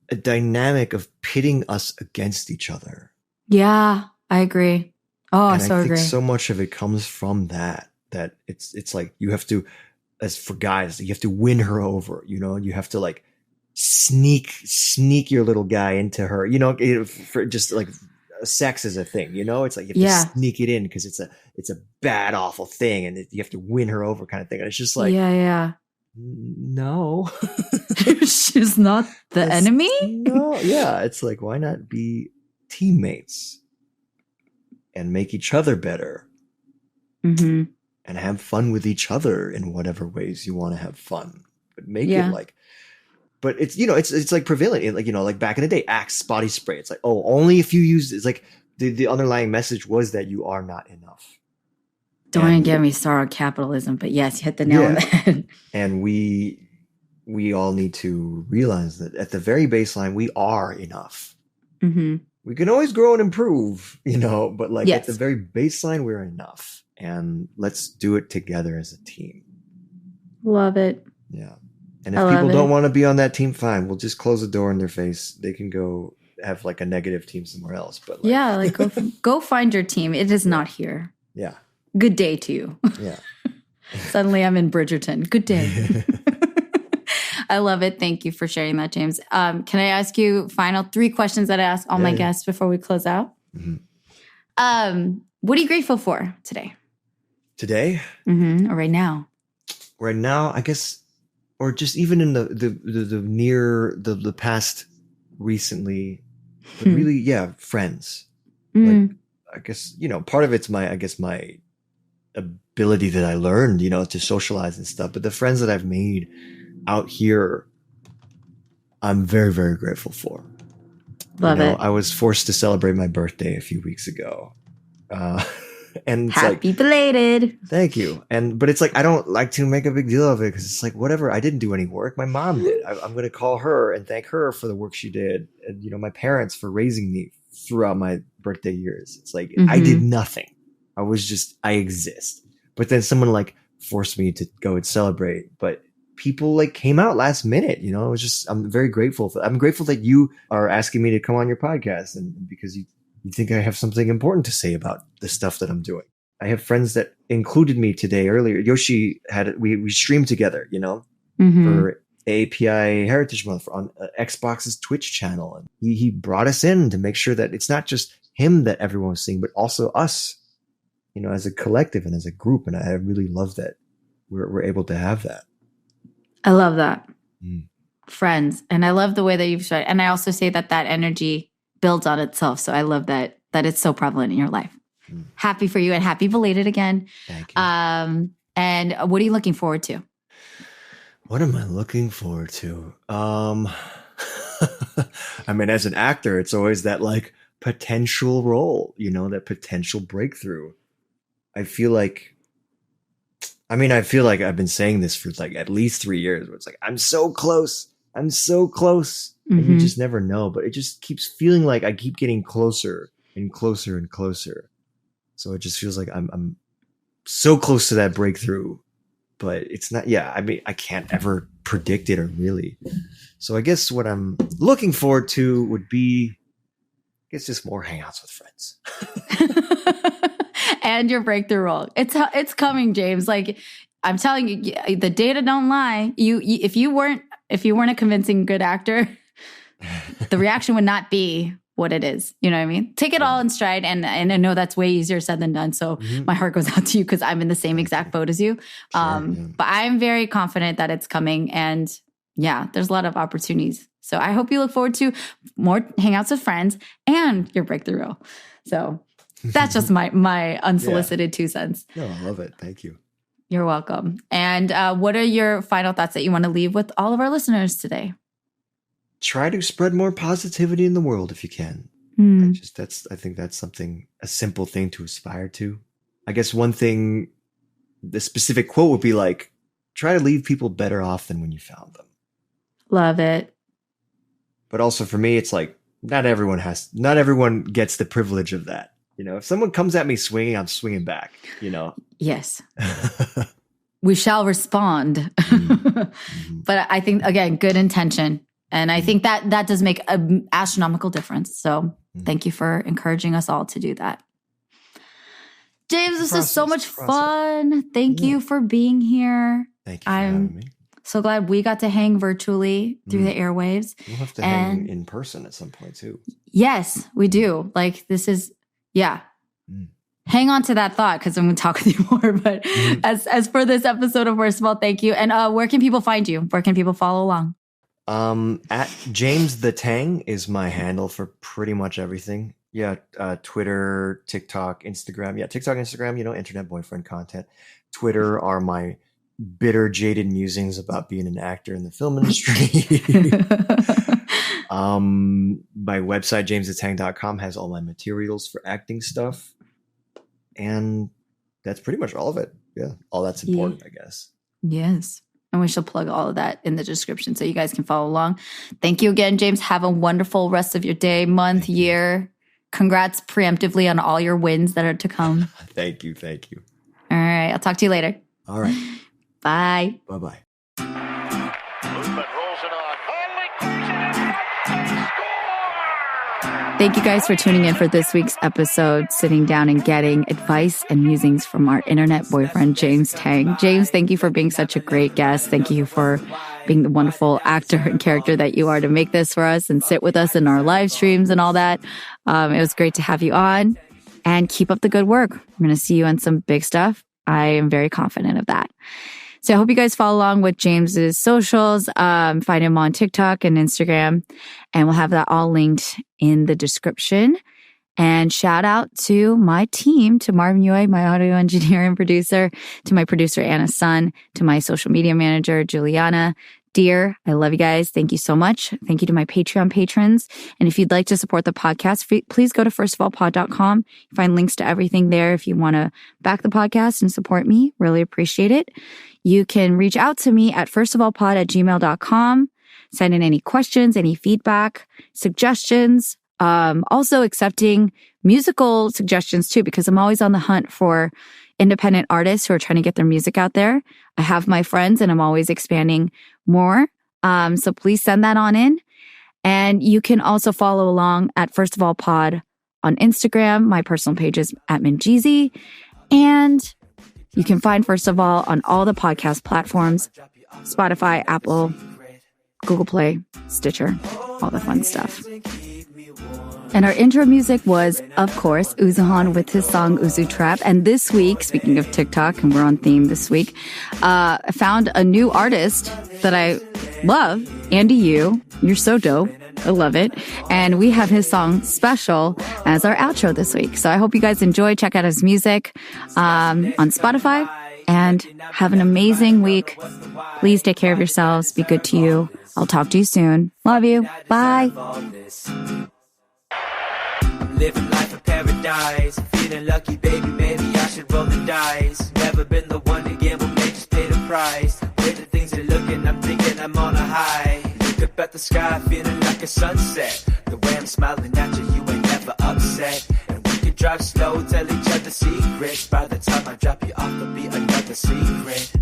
a dynamic of pitting us against each other. Yeah, I agree. Oh, and I so think agree. So much of it comes from that it's like you have to, as for guys, you have to win her over, you have to like sneak your little guy into her, for just like sex is a thing, it's like you have to sneak it in because it's a bad, awful thing. And you have to win her over kind of thing. And it's just like, no, she's not the enemy. No. Yeah. It's like, why not be teammates and make each other better and have fun with each other in whatever ways you want to have fun, but make it like, but it's, it's like prevalent, like, like back in the day, Axe body spray. It's like, oh, only if you use, it's like the underlying message was that you are not enough. Don't even get me started on capitalism, but yes, you hit the nail on the head. And we all need to realize that at the very baseline, we are enough. We can always grow and improve, but like at the very baseline, we're enough. And let's do it together as a team. Love it. Yeah. And if people don't want to be on that team, fine. We'll just close the door in their face. They can go have like a negative team somewhere else. But like, go find your team. It is not here. Yeah. Good day to you. Yeah. Suddenly I'm in Bridgerton. Good day. I love it. Thank you for sharing that, James. Can I ask you final 3 questions that I ask all my guests before we close out? What are you grateful for today? Today? Or right now? Right now, I guess, or just even in the past recently, but really, yeah, friends. Like, I guess, part of it's my ability that I learned, to socialize and stuff. But the friends that I've made out here, I'm very, very grateful for. Love it. I was forced to celebrate my birthday a few weeks ago. And it's Happy belated. Thank you. But it's like, I don't like to make a big deal of it because it's like, whatever. I didn't do any work. My mom did. I'm going to call her and thank her for the work she did. And, my parents for raising me throughout my birthday years. It's like, I did nothing. I exist. But then someone like forced me to go and celebrate. But people like came out last minute, I'm very grateful. I'm grateful that you are asking me to come on your podcast and because you think I have something important to say about the stuff that I'm doing. I have friends that included me today earlier. Yoshi we streamed together, for API Heritage Month on Xbox's Twitch channel. And he brought us in to make sure that it's not just him that everyone was seeing, but also us, as a collective and as a group. And I really love that we're able to have that. I love that. Friends. And I love the way that you've shared. And I also say that energy builds on itself. So I love that it's so prevalent in your life. Happy for you and happy belated again. Thank you. And what are you looking forward to? What am I looking forward to? I mean, as an actor, it's always that like potential role, that potential breakthrough. I feel like I've been saying this for like at least 3 years where it's like, I'm so close. And you just never know, but it just keeps feeling like I keep getting closer and closer and closer. So it just feels like I'm so close to that breakthrough, but it's not, I can't ever predict it or really. So I guess what I'm looking forward to would be, just more hangouts with friends. And your breakthrough role. It's coming, James. Like I'm telling you, the data don't lie. If you weren't a convincing good actor, the reaction would not be what it is. You know what I mean? Take it all in stride. And I know that's way easier said than done. So my heart goes out to you because I'm in the same exact boat as you. But I'm very confident that it's coming. And yeah, there's a lot of opportunities. So I hope you look forward to more hangouts with friends and your breakthrough role. So that's just my unsolicited 2 cents. No, I love it. Thank you. You're welcome. And what are your final thoughts that you want to leave with all of our listeners today? Try to spread more positivity in the world if you can. I think that's something, a simple thing to aspire to. I guess one thing, the specific quote would be like, try to leave people better off than when you found them. Love it. But also for me, it's like, not everyone gets the privilege of that. If someone comes at me swinging, I'm swinging back, Yes. We shall respond. But I think, again, good intention. And I think that does make an astronomical difference. So thank you for encouraging us all to do that. James, this is so much fun. Thank you for being here. Thank you for having me. So glad we got to hang virtually through the airwaves. We'll have to hang in person at some point too. Yes, we do. Like this is, hang on to that thought because I'm going to talk with you more. But as for this episode of First of All, thank you. And where can people find you? Where can people follow along? At James the Tang is my handle for pretty much everything. Yeah, Twitter, TikTok, Instagram. Yeah, TikTok, Instagram, internet boyfriend content. Twitter are my bitter, jaded musings about being an actor in the film industry. My website, jamesthetang.com, has all my materials for acting stuff. And that's pretty much all of it. Yeah, all that's important, I guess. Yes. And we shall plug all of that in the description so you guys can follow along. Thank you again, James. Have a wonderful rest of your day, month, year. Congrats preemptively on all your wins that are to come. Thank you. All right. I'll talk to you later. All right. Bye. Bye-bye. Thank you guys for tuning in for this week's episode, sitting down and getting advice and musings from our internet boyfriend, James Tang. James, thank you for being such a great guest. Thank you for being the wonderful actor and character that you are to make this for us and sit with us in our live streams and all that. It was great to have you on. and keep up the good work. I'm going to see you on some big stuff. I am very confident of that. So I hope you guys follow along with James's socials. Find him on TikTok and Instagram, and we'll have that all linked in the description. And shout out to my team, to Marvin Yui, my audio engineer and producer, to my producer, Anna's son, to my social media manager, Juliana. Dear, I love you guys. Thank you so much. Thank you to my Patreon patrons. And if you'd like to support the podcast, please go to firstofallpod.com. You find links to everything there if you want to back the podcast and support me. Really appreciate it. You can reach out to me at firstofallpod@gmail.com. Send in any questions, any feedback, suggestions. Also accepting musical suggestions too, because I'm always on the hunt for independent artists who are trying to get their music out there. I have my friends and I'm always expanding more. So please send that on in. And you can also follow along at First of All Pod on Instagram. My personal page is at Minjeezy. And you can find First of All on all the podcast platforms, Spotify, Apple, Google Play, Stitcher, all the fun stuff. And our intro music was, of course, Uzuhan with his song Uzutrap. And this week, speaking of TikTok, and we're on theme this week, I found a new artist that I love, Andy Yu. You're so dope. I love it. And we have his song Special as our outro this week. So I hope you guys enjoy. Check out his music on Spotify. And have an amazing week. Please take care of yourselves. Be good to you. I'll talk to you soon. Love you. Bye. Living life a paradise, feeling lucky, baby, maybe I should roll the dice. Never been the one to gamble, may just pay the price. Where the things are looking, I'm thinking I'm on a high. Look up at the sky, feeling like a sunset. The way I'm smiling at you, you ain't never upset. And we could drive slow, tell each other secrets. By the time I drop you off, there'll be another secret.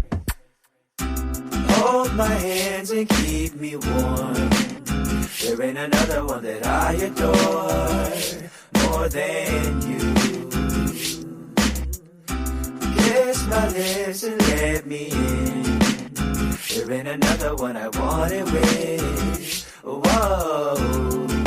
Hold my hands and keep me warm. There ain't another one that I adore more than you. Kiss my lips and let me in. There ain't another one I want it with. Whoa.